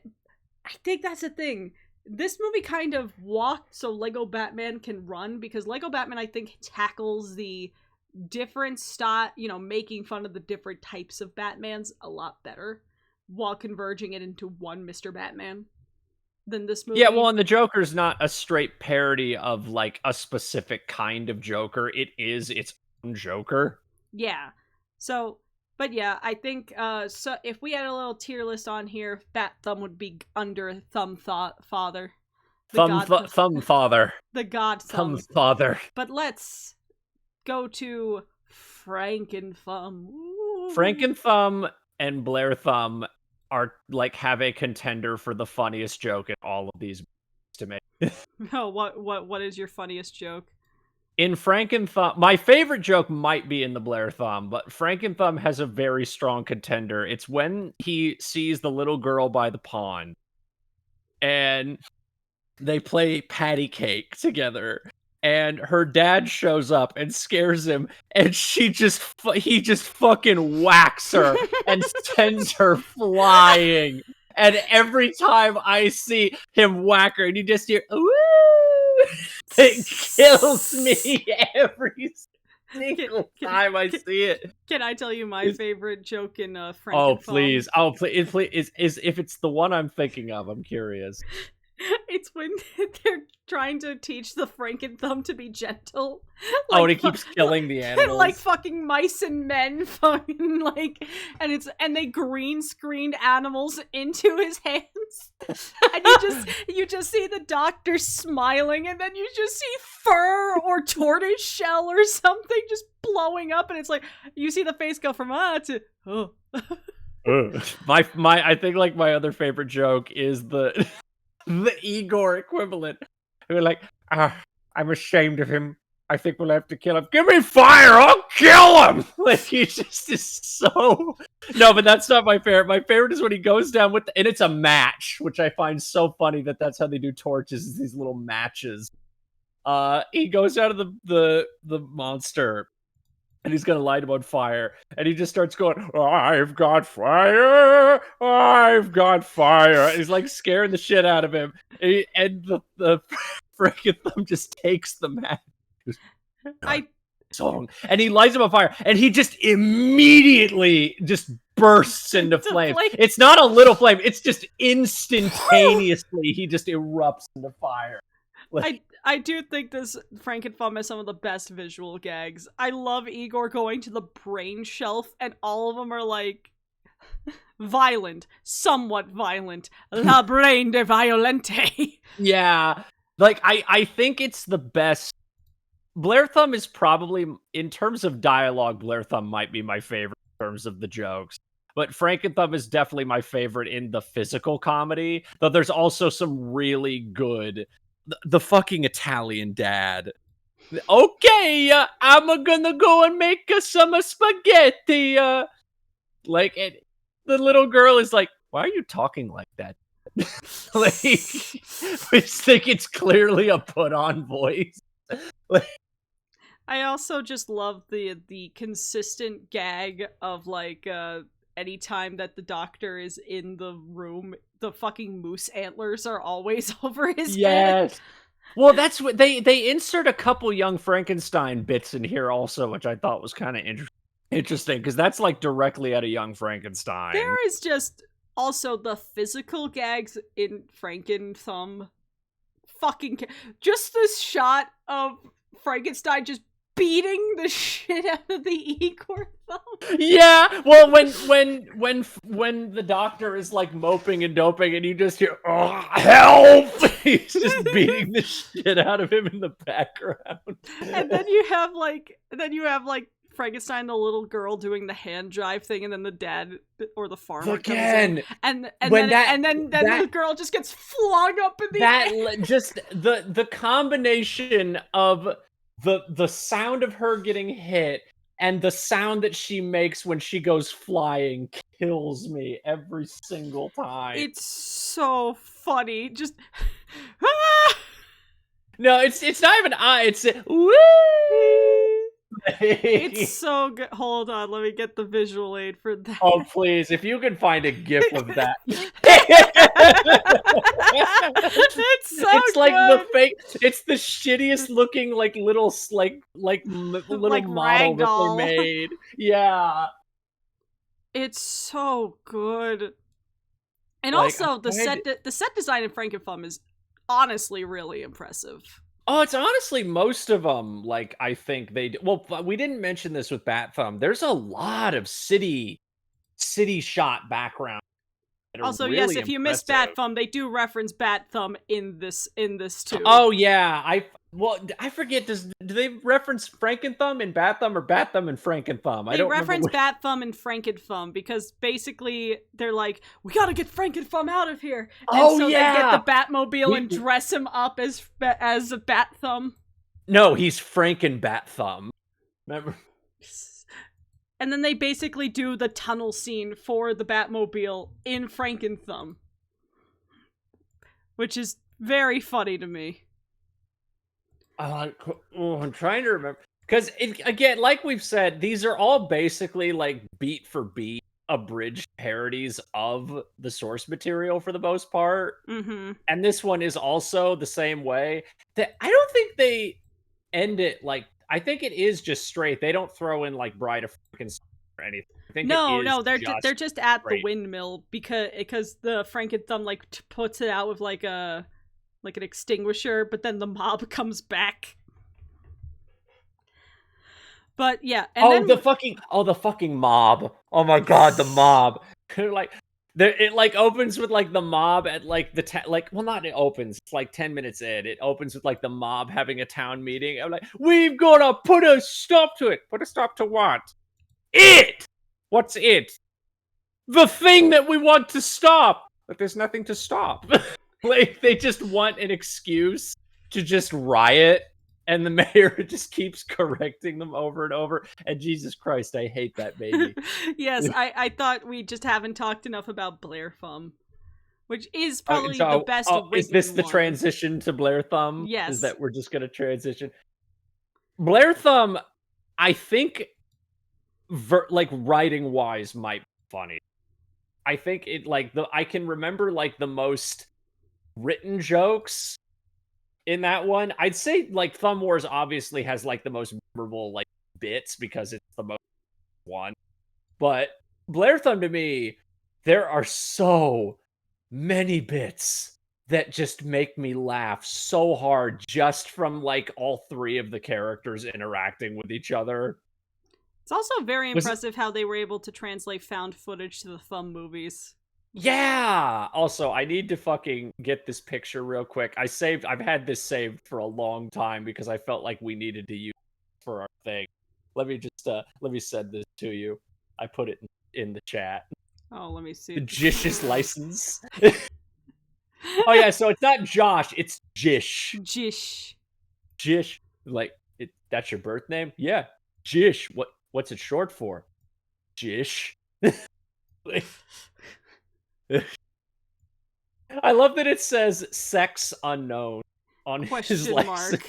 I think that's the thing. This movie kind of walked so Lego Batman can run, because Lego Batman, I think, tackles the different style, making fun of the different types of Batmans a lot better, while converging it into one Mr. Batman than this movie. Yeah, well, and the Joker's not a straight parody of, like, a specific kind of Joker. It is its own Joker. Yeah. So, but yeah, I think, so if we had a little tier list on here, Bat Thumb would be under Thumb Father. Thumb Father. The God Thumb. Thumb Father. But let's go to Franken Thumb. Franken Thumb and Blair Thumb are, like, have a contender for the funniest joke in all of these to me. Oh, what is your funniest joke? In Franken Thumb, my favorite joke might be in the Blair Thumb, but Franken Thumb has a very strong contender. It's when he sees the little girl by the pond, and they play patty cake together, and her dad shows up and scares him, and he just fucking whacks her and sends her flying. And every time I see him whack her, and you just hear, "Woo!" It kills me every single time I see it. Can I tell you my favorite joke in Franken Thumb? Oh, please. Oh, please. If it's the one I'm thinking of, I'm curious. It's when they're trying to teach the Franken Thumb to be gentle. Like, and he keeps killing the animals. Like fucking mice and men, fucking like, and they green screened animals into his hands, and you just see the doctor smiling, and then you just see fur or tortoise shell or something just blowing up, and it's like you see the face go from to oh. I think like my other favorite joke is the Igor equivalent. We're like, I'm ashamed of him. I think we'll have to kill him. Give me fire! I'll kill him! Like, he just is so... No, but that's not my favorite. My favorite is when he goes down with... And it's a match, which I find so funny that that's how they do torches, is these little matches. He goes out of the monster, and he's gonna light him on fire. And he just starts going, "I've got fire. And he's like scaring the shit out of him. And the Franken Thumb just takes the match. And he lights him on fire. And he just immediately just bursts into flame. It's not a little flame. It's just instantaneously he just erupts into fire. I do think this Franken Thumb has some of the best visual gags. I love Igor going to the brain shelf, and all of them are like violent, somewhat violent, la brain de violente. Yeah, like I think it's the best. Blair Thumb is probably, in terms of dialogue, Blair Thumb might be my favorite in terms of the jokes. But Franken Thumb is definitely my favorite in the physical comedy. Though there's also some really good, the fucking Italian dad. Okay, I'm gonna go and make some spaghetti. Like, the little girl is like, "Why are you talking like that?" Like, I just think it's clearly a put-on voice. Like, I also just love the consistent gag of like anytime that the doctor is in the room, the fucking moose antlers are always over his head. Well, that's what they insert a couple Young Frankenstein bits in here also, which I thought was kind of interesting because that's like directly out of Young Frankenstein. There is just also the physical gags in Franken Thumb. Fucking just this shot of Frankenstein just beating the shit out of the Igor Thumb. Yeah, well, when the doctor is like moping and doping, and you just hear, "Oh, help!" He's just beating the shit out of him in the background. And then you have like Frankenstein, the little girl, doing the hand jive thing, and then the dad or the farmer comes in, and then the girl just gets flung up in the air. Just the combination of the sound of her getting hit and the sound that she makes when she goes flying kills me every single time. It's so funny. Just no, it's not even it's woo. It's so good. Hold on, let me get the visual aid for that. Oh, please, if you can find a gif of that. It's like the fake. It's the shittiest looking like little little like model that they made. Yeah, it's so good. And like, also the set design in Franken Thumb is honestly really impressive. Oh, it's honestly most of them. Like, I think they do. Well, we didn't mention this with Bat Thumb. There's a lot of city shot background. Also, really yes, if you miss Bat Thumb, they do reference Bat Thumb in this too. Oh yeah, I forget. Do they reference Franken Thumb in Bat Thumb or Bat Thumb in Franken Thumb? They reference Bat Thumb and Franken Thumb because basically they're like, we gotta get Franken Thumb out of here. And so they get the Batmobile and dress him up as a Bat Thumb. No, he's Franken Bat Thumb. Remember? And then they basically do the tunnel scene for the Batmobile in Franken Thumb, which is very funny to me. I'm trying to remember. Because, again, like we've said, these are all basically, like, beat for beat abridged parodies of the source material for the most part. Mm-hmm. And this one is also the same way. I don't think they end it, like, I think it is just straight. They don't throw in, like, Bride of Frankenstein or anything. I think they're just at straight. The windmill because the Franken Thumb, like, puts it out with, like, an extinguisher, but then the mob comes back. But yeah, and the fucking mob! Oh my god, the mob! It opens with like the mob at like it opens. It's like 10 minutes in. It opens with like the mob having a town meeting. I'm like, we've got to put a stop to it. Put a stop to what? It. What's it? The thing that we want to stop. But there's nothing to stop. Like, they just want an excuse to just riot, and the mayor just keeps correcting them over and over. And Jesus Christ, I hate that baby. Yes, I thought we just haven't talked enough about Blair Thumb, which is probably the best. Is this the transition to Blair Thumb? Yes. Is that we're just going to transition? Blair Thumb, I think, writing-wise, might be funny. I think it, I can remember, like, the most written jokes in that one. I'd say, like, Thumb Wars obviously has, like, the most memorable, like, bits because it's the most one. But Blair Thumb, to me, there are so many bits that just make me laugh so hard just from like all three of the characters interacting with each other. It's also very impressive how they were able to translate found footage to the Thumb movies. Yeah! Also, I need to fucking get this picture real quick. I've had this saved for a long time because I felt like we needed to use it for our thing. Let me send this to you. I put it in the chat. Oh, let me see. The Jish's license. Oh yeah, so it's not Josh, it's Jish. Jish. Jish. Like, that's your birth name? Yeah. Jish. What's it short for? Jish. I love that it says sex unknown on his license.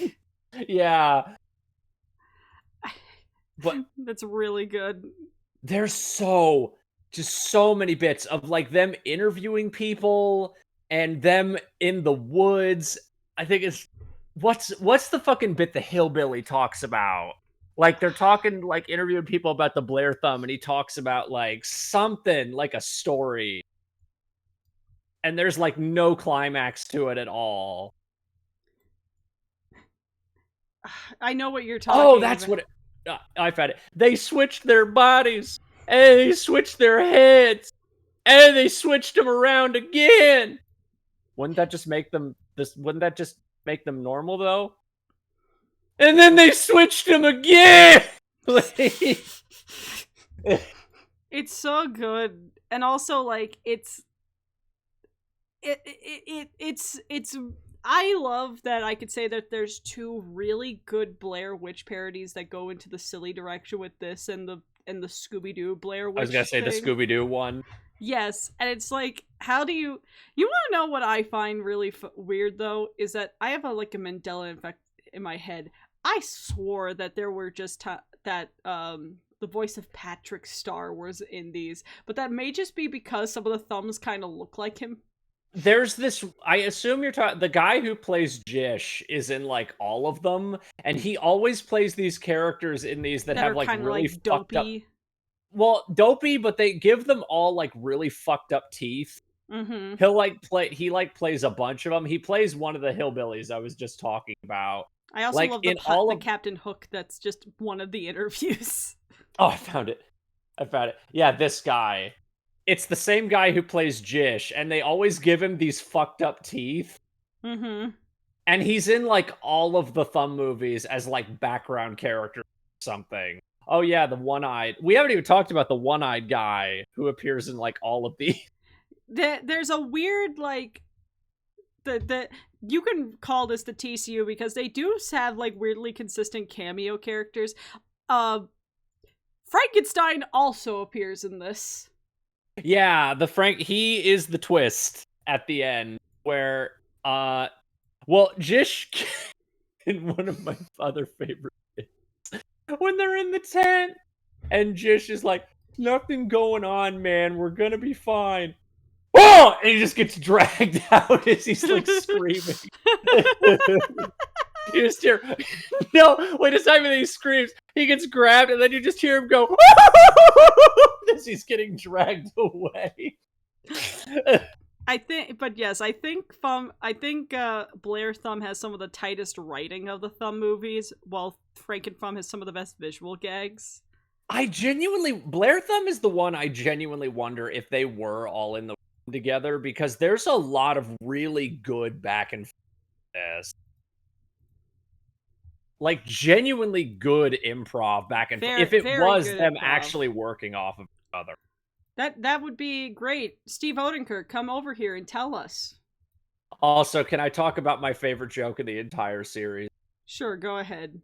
Yeah. But that's really good. There's just so many bits of like them interviewing people and them in the woods. I think it's what's the fucking bit the hillbilly talks about? Like they're talking, like interviewing people about the Blair Thumb, and he talks about like something like a story. And there's like no climax to it at all. I know what you're talking about. Oh, that's what I found it. They switched their bodies, and they switched their heads, and they switched them around again. Wouldn't that just make them normal though? And then they switched them again. It's so good, and also like it's I love that I could say that there's two really good Blair Witch parodies that go into the silly direction with this and the Scooby-Doo Blair Witch. I was gonna say thing. The Scooby-Doo one. Yes, and it's like, how do you want to know what I find really weird though is that I have a Mandela effect in my head. I swore that there were just that the voice of Patrick Star was in these, but that may just be because some of the thumbs kind of look like him. There's this, I assume you're talking, the guy who plays Jish is in like all of them, and he always plays these characters in these that have like really like fucked dopey. up. Well, dopey, but they give them all like really fucked up teeth. Mm-hmm. He plays a bunch of them. He plays one of the hillbillies I was just talking about. I also love the Captain Hook that's just one of the interviews. Oh, I found it. Yeah, this guy. It's the same guy who plays Jish, and they always give him these fucked up teeth. Mm-hmm. And he's in, like, all of the Thumb movies as, like, background character or something. Oh, yeah, the one-eyed. We haven't even talked about the one-eyed guy who appears in, like, all of these. There's a weird, like... you can call this the TCU because they do have, like, weirdly consistent cameo characters. Frankenstein also appears in this. Yeah, he is the twist at the end where, Jish, in one of my other favorite bits, when they're in the tent, and Jish is like, nothing going on, man, we're gonna be fine. Oh! And he just gets dragged out as he's, like, screaming. You just hear, no, wait, it's not even that he screams. He gets grabbed, and then you just hear him go, as he's getting dragged away. I think Blair Thumb has some of the tightest writing of the Thumb movies, while Franken Thumb has some of the best visual gags. Blair Thumb is the one I genuinely wonder if they were all in the room together, because there's a lot of really good back and forth. Like, genuinely good improv back and forth. If it was them actually working off of each other. That would be great. Steve Oedekerk, come over here and tell us. Also, can I talk about my favorite joke in the entire series? Sure, go ahead.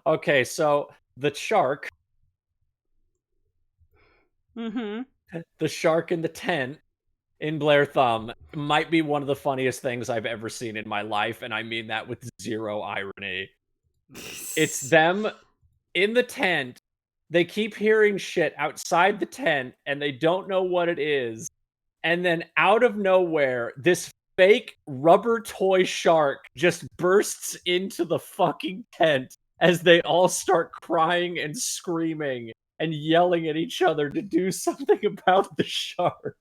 Okay, so the shark. Mm-hmm. The shark in the tent in Blair Thumb might be one of the funniest things I've ever seen in my life, and I mean that with zero irony. It's them in the tent. They keep hearing shit outside the tent, and they don't know what it is. And then out of nowhere, this fake rubber toy shark just bursts into the fucking tent as they all start crying and screaming and yelling at each other to do something about the shark.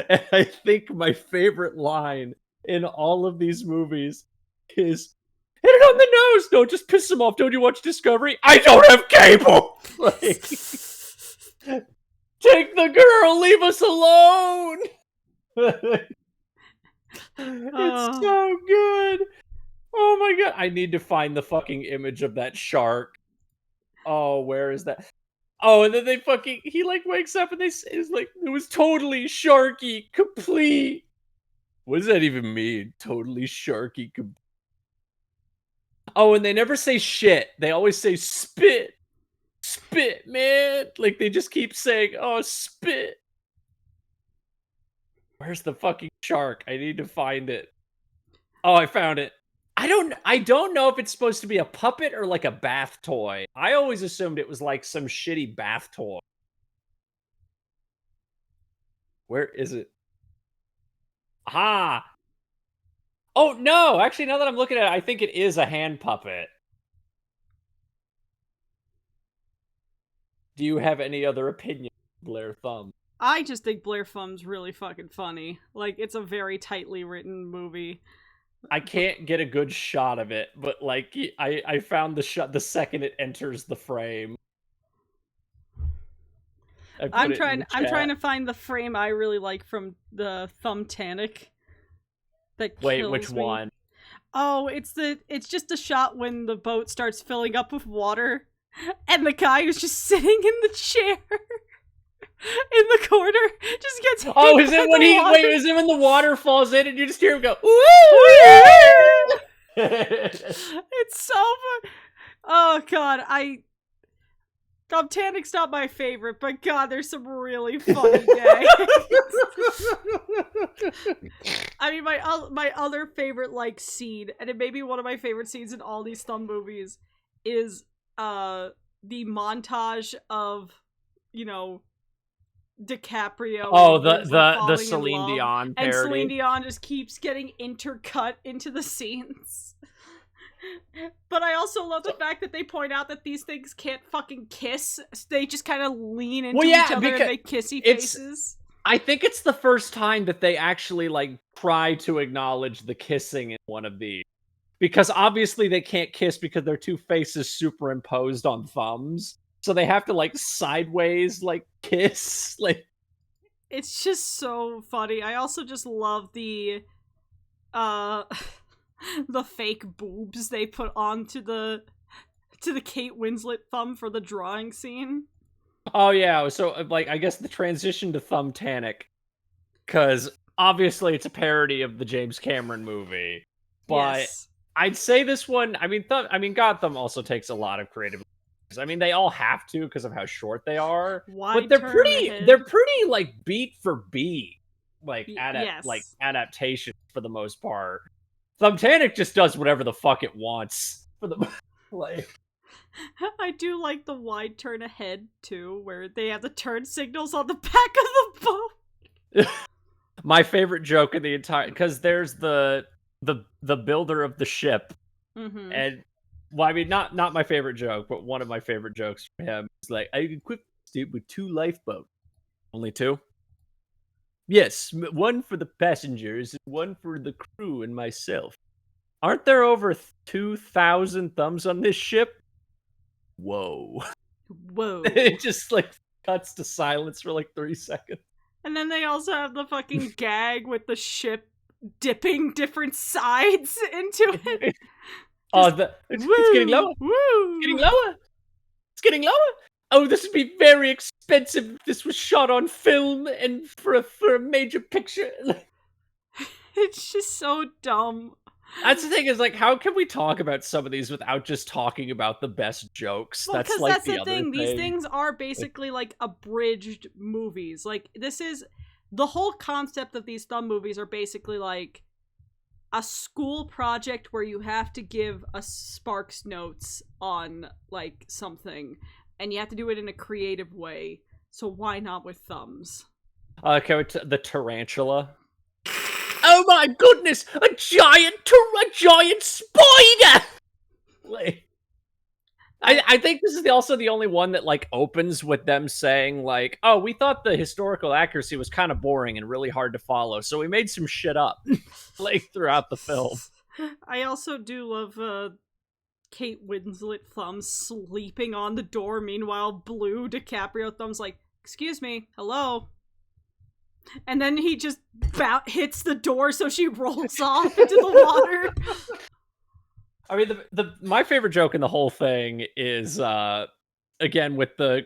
And I think my favorite line in all of these movies is, hit it on the nose! No, just piss him off. Don't you watch Discovery? I don't have cable! Like, take the girl! Leave us alone! It's so good! Oh my god! I need to find the fucking image of that shark. Oh, where is that? Oh, and then he like wakes up and it's like, it was totally sharky, complete. What does that even mean? Totally sharky. Oh, and they never say shit. They always say spit. Spit, man. Like, they just keep saying, oh, spit. Where's the fucking shark? I need to find it. Oh, I found it. I don't know if it's supposed to be a puppet or like a bath toy. I always assumed it was like some shitty bath toy. Where is it? Ah! Oh, no! Actually, now that I'm looking at it, I think it is a hand puppet. Do you have any other opinion, Blair Thumb? I just think Blair Thumb's really fucking funny. Like, it's a very tightly written movie. I can't get a good shot of it, but like I found the shot the second it enters the frame. I'm trying to find the frame I really like from the Thumb-tanic. Wait, which one? Oh, it's just a shot when the boat starts filling up with water, and the guy who's just sitting in the chair in the corner just gets hit. Oh, is it when is it when the water falls in and you just hear him go, "Woo!" It's so fun. Oh god, Thumb-tanic's not my favorite, but god, there's some really funny gags. I mean, my other favorite like scene, and it may be one of my favorite scenes in all these Thumb movies, is the montage of, you know, DiCaprio. Oh, the Celine Dion parody. And Celine Dion just keeps getting intercut into the scenes. But I also love the fact that they point out that these things can't fucking kiss. They just kind of lean into each other and make kissy faces. I think it's the first time that they actually like try to acknowledge the kissing in one of these. Because obviously they can't kiss because their two faces superimposed on thumbs. So they have to like sideways like kiss. Like, it's just so funny. I also just love the the fake boobs they put onto the Kate Winslet thumb for the drawing scene. Oh yeah, so like I guess the transition to Thumb-tanic, because obviously it's a parody of the James Cameron movie, but yes. I'd say this one. I mean, Godthumb also takes a lot of creative. I mean, they all have to because of how short they are. But they're pretty like beat for beat, like adaptations for the most part. Thumb-tanic just does whatever the fuck it wants for the like. I do like the wide turn ahead too, where they have the turn signals on the back of the boat. My favorite joke in the entire, because there's the builder of the ship, and well, I mean, not my favorite joke, but one of my favorite jokes from him is like, I equipped it with 2 lifeboats. Only 2? Yes, 1 for the passengers, and 1 for the crew and myself. Aren't there over 2,000 thumbs on this ship? Whoa. It just like cuts to silence for like 3 seconds. And then they also have the fucking gag with the ship dipping different sides into it. It's getting lower. Woo! It's getting lower. It's getting lower. Oh, this would be very expensive if this was shot on film and for a major picture. It's just so dumb. That's the thing, is like, how can we talk about some of these without just talking about the best jokes? Well, that's like the thing. These things are basically like abridged movies. Like, this is the whole concept of these Thumb movies are basically like a school project where you have to give a Sparks Notes on like something, and you have to do it in a creative way. So why not with thumbs? Okay, the tarantula. Oh my goodness! A giant spider! Like, I think this is also the only one that like opens with them saying like, "Oh, we thought the historical accuracy was kind of boring and really hard to follow, so we made some shit up like throughout the film." I also do love Kate Winslet Thumb sleeping on the door. Meanwhile, Blue DiCaprio Thumb's like, "Excuse me, hello." And then he just hits the door, so she rolls off into the water. I mean, my favorite joke in the whole thing is again with the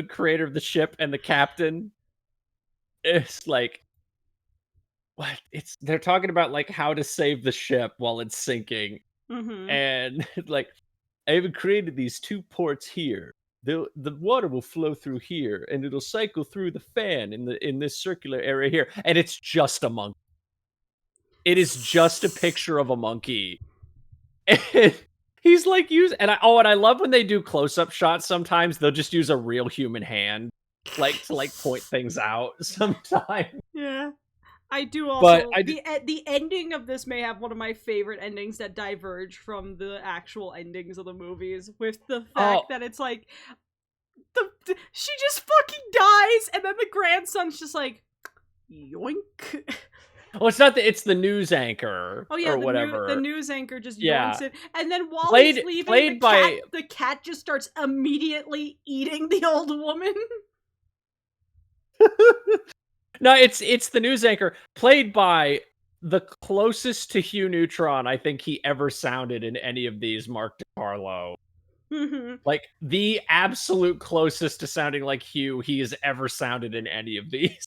creator of the ship and the captain. It's like, what? They're talking about like how to save the ship while it's sinking, and like, I even created these 2 ports here. The water will flow through here, and it'll cycle through the fan in this circular area here, and it's just a monkey. It is just a picture of a monkey. And he's like and I love when they do close-up shots sometimes. They'll just use a real human hand like to like point things out sometimes. Yeah. I do also the ending of this may have one of my favorite endings that diverge from the actual endings of the movies, with the fact that it's like she just fucking dies, and then the grandson's just like, yoink. Well, it's not it's the news anchor. Oh yeah, or whatever. The news anchor just yoinks it, and then while he's leaving, the cat just starts immediately eating the old woman. No, it's the news anchor, played by the closest to Hugh Neutron I think he ever sounded in any of these, Mark DiCarlo. Like, the absolute closest to sounding like Hugh he has ever sounded in any of these.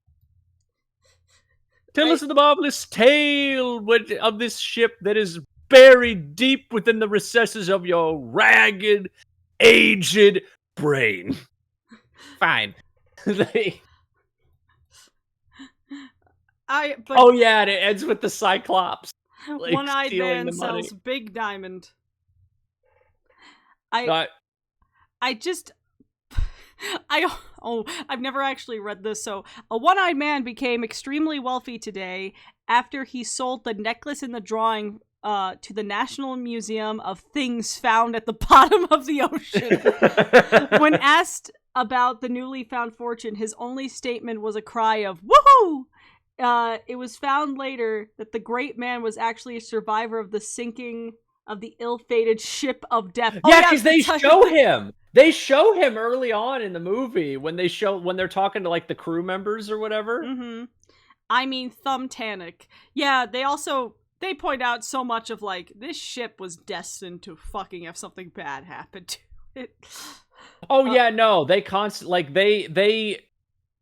Tell us the marvelous tale of this ship that is buried deep within the recesses of your ragged, aged brain. Fine. Oh yeah, and it ends with the Cyclops. Like, one-eyed man sells big diamond. I've never actually read this. So, a one-eyed man became extremely wealthy today after he sold the necklace in the drawing to the National Museum of Things Found at the Bottom of the Ocean. When asked about the newly found fortune, his only statement was a cry of "woohoo!" It was found later that the great man was actually a survivor of the sinking of the ill-fated ship of death. Yeah, because they show him. They show him early on in the movie when they're talking to like the crew members or whatever. I mean, Thumb-tanic. Yeah, they point out so much of like, this ship was destined to fucking have something bad happen to it. Oh yeah, no, they they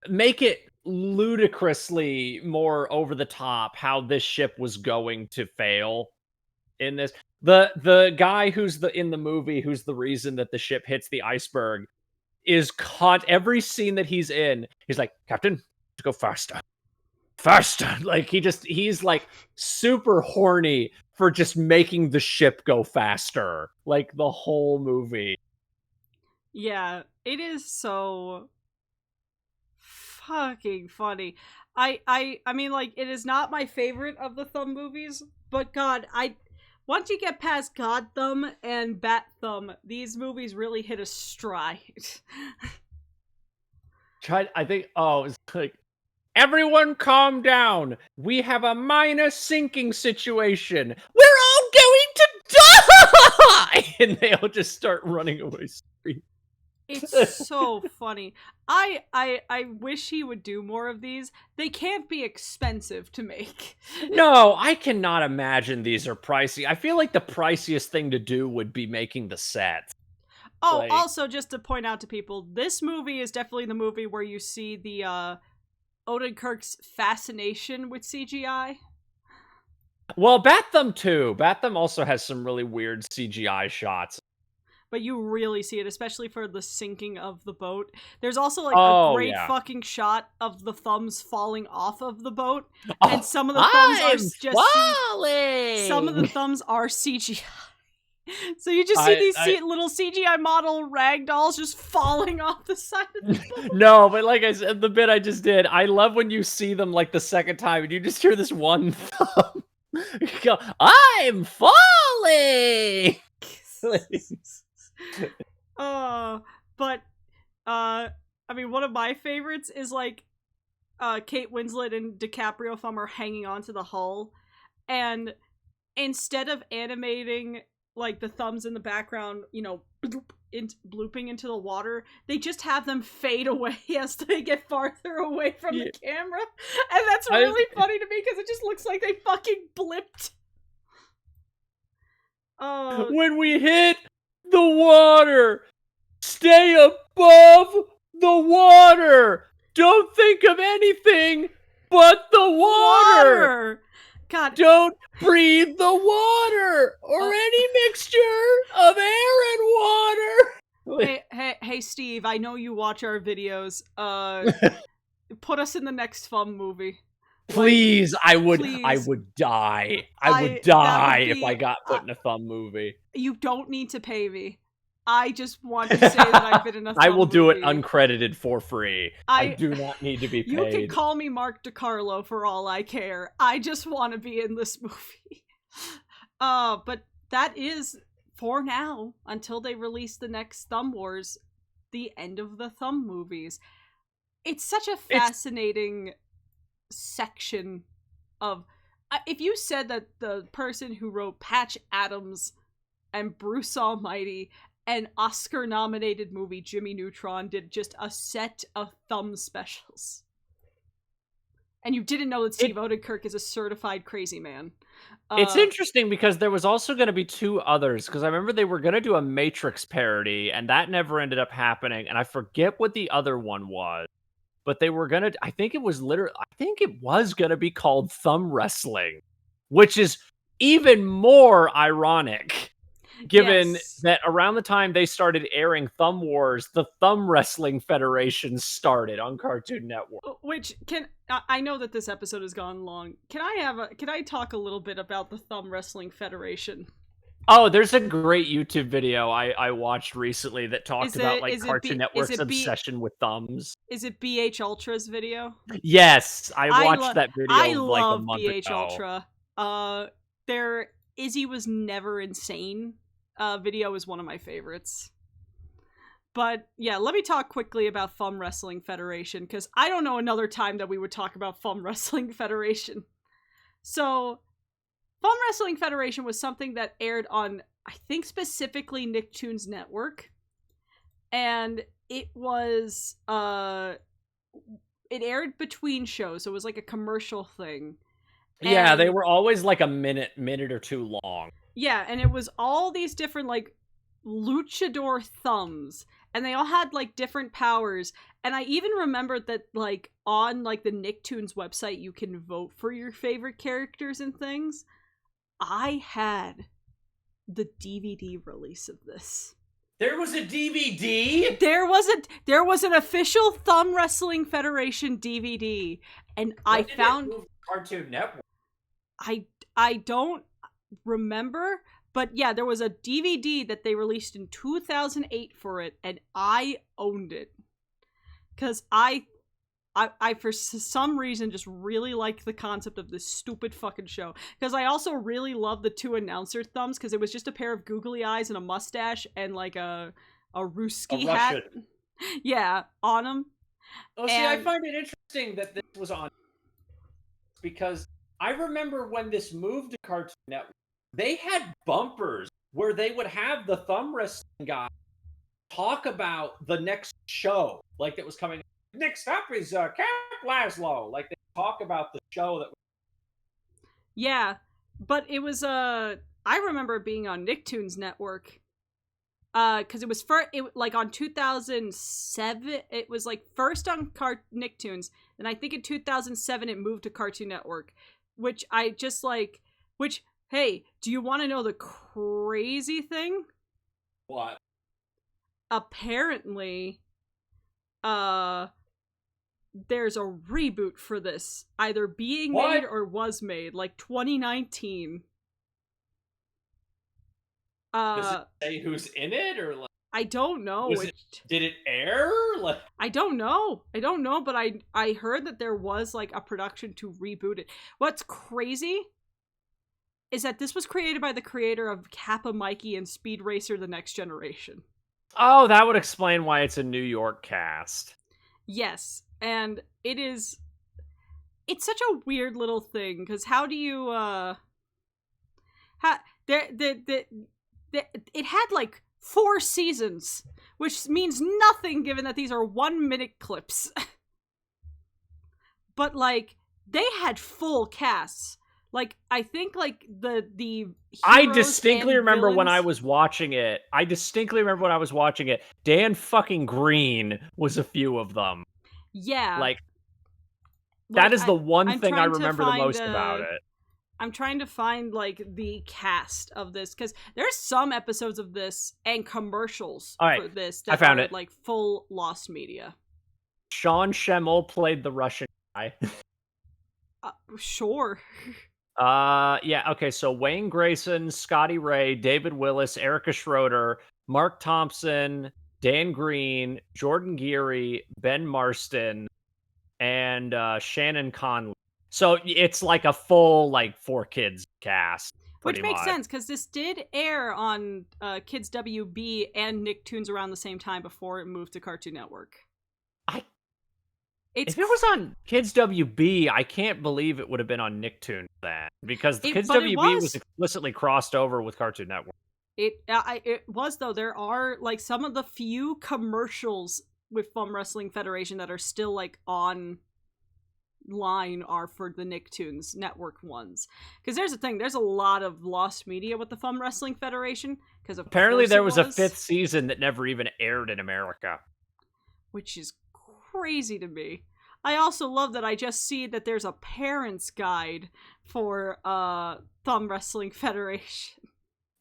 make it ludicrously more over the top how this ship was going to fail in this. The guy who's in the movie who's the reason that the ship hits the iceberg is caught every scene that he's in. He's like, "Captain, to go faster. Like he's like super horny for just making the ship go faster, like the whole movie. Yeah, it is so fucking funny. I mean, like, it is not my favorite of the Thumb movies, but God, once you get past Godthumb and Bat Thumb, these movies really hit a stride. I think, it's like, everyone calm down. We have a minor sinking situation. We're all going to die! And they all just start running away. It's so funny. I wish he would do more of these. They can't be expensive to make. No, I cannot imagine these are pricey. I feel like the priciest thing to do would be making the set. Oh, also, just to point out to people, this movie is definitely the movie where you see the Oedekerk's fascination with CGI. Well, Bat Thumb too. Bat Thumb also has some really weird CGI shots. But you really see it, especially for the sinking of the boat. There's also like a great fucking shot of the thumbs falling off of the boat, and some of the thumbs are just some of the thumbs are CGI. So you just see these little CGI model ragdolls just falling off the side of the boat. No, but like I said, the bit I just did, I love when you see them like the second time, and you just hear this one thumb go, "I'm falling." But I mean, one of my favorites is like Kate Winslet and DiCaprio Thumb are hanging onto the hull, and instead of animating like the thumbs in the background, you know, blooping into the water, they just have them fade away as they get farther away from the camera, and that's really funny to me because it just looks like they fucking blipped. When we hit the water, stay above the water. Don't think of anything but the water. God. Don't breathe the water or any mixture of air and water. Hey, Steve, I know you watch our videos. Put us in the next Thumb movie. Please, like, I would die. I would die if I got put in a Thumb movie. You don't need to pay me. I just want to say that I've been in a Thumb I will do movie. it uncredited for free. I do not need to be paid. You can call me Mark DiCarlo for all I care. I just want to be in this movie. But that is, for now, until they release the next Thumb Wars, the end of the Thumb movies. It's such a fascinating section of... if you said that the person who wrote Patch Adams and Bruce Almighty and Oscar-nominated movie Jimmy Neutron did just a set of Thumb specials, and you didn't know that Steve Oedekerk is a certified crazy man. It's interesting because there was also going to be two others, because I remember they were going to do a Matrix parody, and that never ended up happening, and I forget what the other one was, but they were going to, I think it was going to be called Thumb Wrestling, which is even more ironic. Given that around the time they started airing Thumb Wars, the Thumb Wrestling Federation started on Cartoon Network. Which I know that this episode has gone long. Can I talk a little bit about the Thumb Wrestling Federation? Oh, there's a great YouTube video I watched recently that talked about like Cartoon Network's obsession with thumbs. Is it BH Ultra's video? Yes, I watched that video like a month ago. BH Ultra. Their Izzy Was Never Insane video is one of my favorites. But yeah, let me talk quickly about Thumb Wrestling Federation, because I don't know another time that we would talk about Thumb Wrestling Federation. So, Thumb Wrestling Federation was something that aired on, I think specifically Nicktoons Network. And it was, it aired between shows, so it was like a commercial thing. Yeah, they were always like a minute or two long. Yeah, and it was all these different, like, luchador thumbs, and they all had, like, different powers, and I even remembered that, like, on, like, the Nicktoons website, you can vote for your favorite characters and things. I had the DVD release of this. There was a DVD? There was an official Thumb Wrestling Federation DVD, and I found... Cartoon Network. I don't remember, but yeah, there was a DVD that they released in 2008 for it, and I owned it. Because I for some reason just really liked the concept of this stupid fucking show. Because I also really loved the two announcer thumbs, because it was just a pair of googly eyes and a mustache and like a Ruski hat. Yeah, on them. Oh, see, I find it interesting that this was on, because I remember when this moved to Cartoon Network, they had bumpers where they would have the Thumb Wrestling guy talk about the next show, like that was coming. Next up is Camp Laszlo. Like, they talk about the show that. Yeah, but it was I remember being on Nicktoons Network, because it was like on 2007. It was like first on Nicktoons, and I think in 2007 it moved to Cartoon Network. Which I just like, hey, do you want to know the crazy thing? What? Apparently, there's a reboot for this, either being made or was made, like 2019. Does it say who's in it, or like? I don't know. Did it air? Like, I don't know, but I heard that there was like a production to reboot it. What's crazy is that this was created by the creator of Kappa Mikey and Speed Racer: The Next Generation. Oh, that would explain why it's a New York cast. Yes, and it's such a weird little thing, because how do you, it had like 4 seasons, which means nothing given that these are 1-minute clips. But like, they had full casts. Like, I think like the I distinctly remember villains... when I was watching it. Dan fucking Green was a few of them. Yeah. Like that is the one thing I remember the most about it. I'm trying to find like the cast of this, because there's some episodes of this and commercials for this that are like full lost media. Sean Schemmel played the Russian guy. Sure. Yeah, okay, so Wayne Grayson, Scotty Ray, David Willis, Erica Schroeder, Mark Thompson, Dan Green, Jordan Geary, Ben Marston, and Shannon Conley. So it's like a full, like, 4 kids cast. Which makes sense, because this did air on Kids WB and Nicktoons around the same time before it moved to Cartoon Network. If it was on Kids WB, I can't believe it would have been on Nicktoons then, because Kids WB was explicitly crossed over with Cartoon Network. It was, though. There are like some of the few commercials with Thumb Wrestling Federation that are still like online are for the Nicktoons network ones. Because there's the thing, there's a lot of lost media with the Thumb Wrestling Federation. Because apparently there was a 5th season that never even aired in America, which is crazy to me. I also love that I just see that there's a parent's guide for Thumb Wrestling Federation.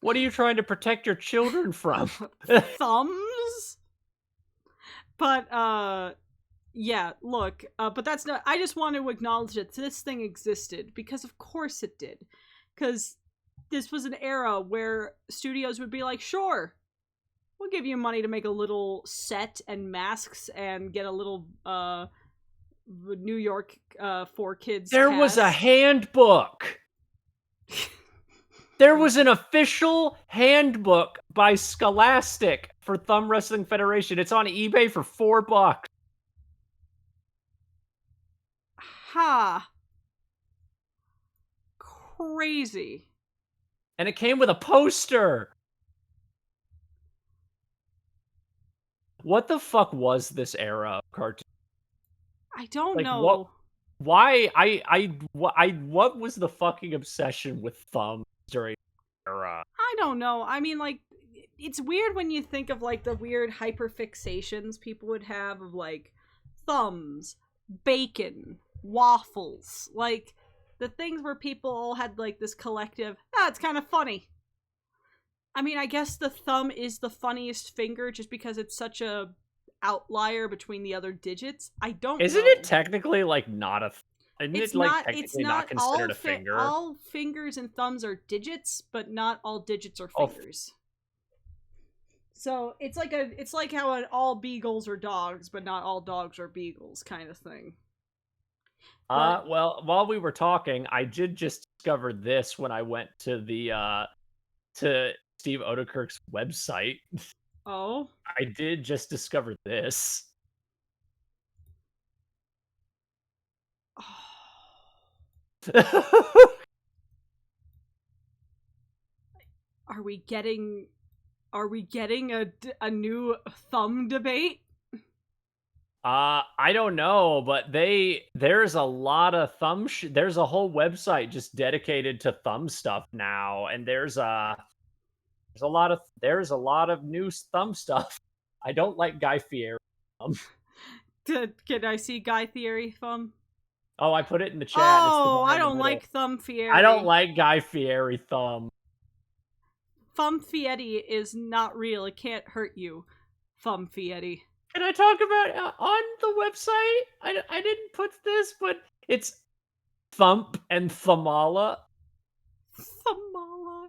What are you trying to protect your children from? Thumbs? But yeah, look, but that's not... I just want to acknowledge that this thing existed, because of course it did. Because this was an era where studios would be like, sure, we'll give you money to make a little set and masks and get a little New York 4 kids There cast. was a handbook. There was an official handbook by Scholastic for Thumb Wrestling Federation. It's on eBay for $4. Ha. Crazy. And it came with a poster. What the fuck was this era of cartoon? I don't know. What was the fucking obsession with thumbs during the era? I don't know. I mean, like, it's weird when you think of like the weird hyperfixations people would have of like thumbs, bacon, waffles, like the things where people all had like this collective, it's kind of funny. I mean, I guess the thumb is the funniest finger just because it's such a outlier between the other digits. I don't Isn't know. it technically like not a... Isn't it's it like not, technically it's not considered a finger? All fingers and thumbs are digits, but not all digits are fingers. So it's like how all beagles are dogs, but not all dogs are beagles kind of thing. Well, while we were talking, I did just discover this when I went to the to Steve Oedekerk's website. Oh? I did just discover this. Are we getting a new thumb debate? I don't know, but there's a lot of thumb there's a whole website just dedicated to thumb stuff now, and there's a lot of new thumb stuff. I don't like Guy Fieri thumb. Can I see Guy Fieri thumb? Oh, I put it in the chat. Oh, I don't like Thumb Fieri. I don't like Guy Fieri thumb. Thumb Fieri is not real. It can't hurt you. Thumb Fieri. Can I talk about on the website? I didn't put this, but it's Thump and Thamala. Thamala.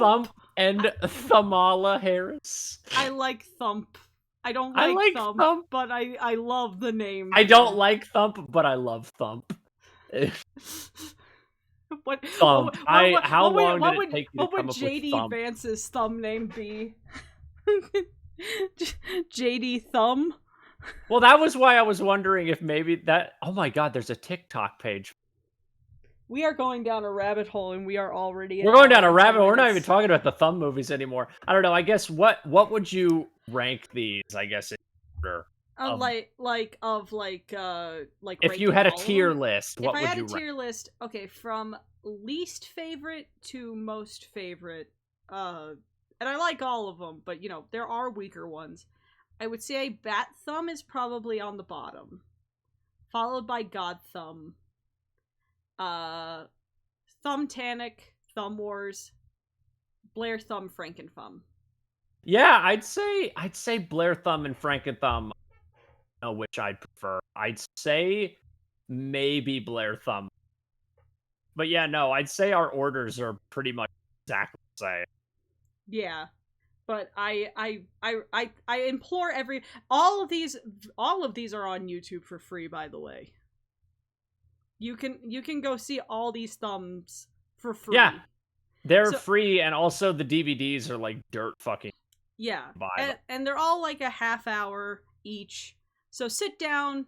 Thump and Thamala Harris. I like Thump. I don't like Thump, but I love the name. I don't like Thump, but I love Thump. What? Thump. How long did it take you to come up with Thump? What would JD Vance's thumb name be? JD Thumb. Well, that was why I was wondering if maybe that. Oh my God, there's a TikTok page. We are going down a rabbit hole, and we are already. We're going down a rabbit hole. We're not even talking about the Thumb movies anymore. I don't know. I guess what would you rank these? I guess in order. Like if you had a tier list, what would you rank? If I had a tier list, okay, from least favorite to most favorite, and I like all of them, but you know there are weaker ones. I would say Bat Thumb is probably on the bottom, followed by Godthumb, Thumb-tanic, Thumb Wars, Blair Thumb, Franken Thumb. Yeah, I'd say Blair Thumb and Franken Thumb. Which I'd prefer. I'd say maybe Blair Thumb. But yeah, no, I'd say our orders are pretty much exactly the same. Yeah. But I implore all of these are on YouTube for free, by the way. You can go see all these thumbs for free. Yeah. They're free, and also the DVDs are like dirt fucking. Yeah. And they're all like a half hour each. So sit down.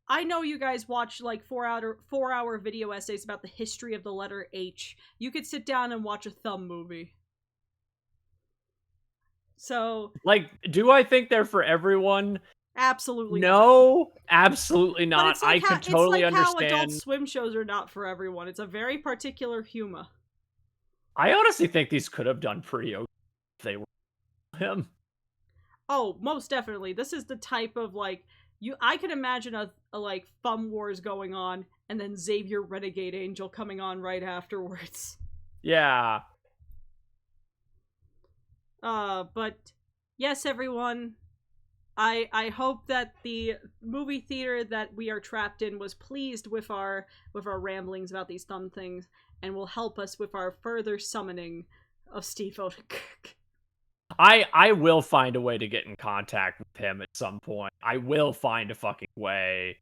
I know you guys watch like 4-hour video essays about the history of the letter H. You could sit down and watch a Thumb movie. So, like, do I think they're for everyone? Absolutely no, absolutely not. Like I can totally understand. How Adult Swim shows are not for everyone. It's a very particular humor. I honestly think these could have done pretty okay if they were him. Oh, most definitely. This is the type of like I could imagine a like Thumb Wars going on, and then Xavier Renegade Angel coming on right afterwards. Yeah. But yes, everyone. I hope that the movie theater that we are trapped in was pleased with our ramblings about these thumb things, and will help us with our further summoning of Steve Oedekerk. I will find a way to get in contact with him at some point. I will find a fucking way.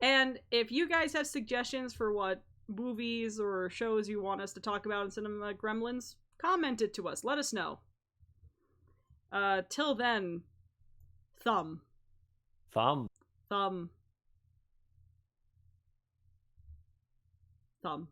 And if you guys have suggestions for what movies or shows you want us to talk about in Cinema Gremlins, comment it to us. Let us know. Till then, Thumb. Thumb. Thumb. Thumb.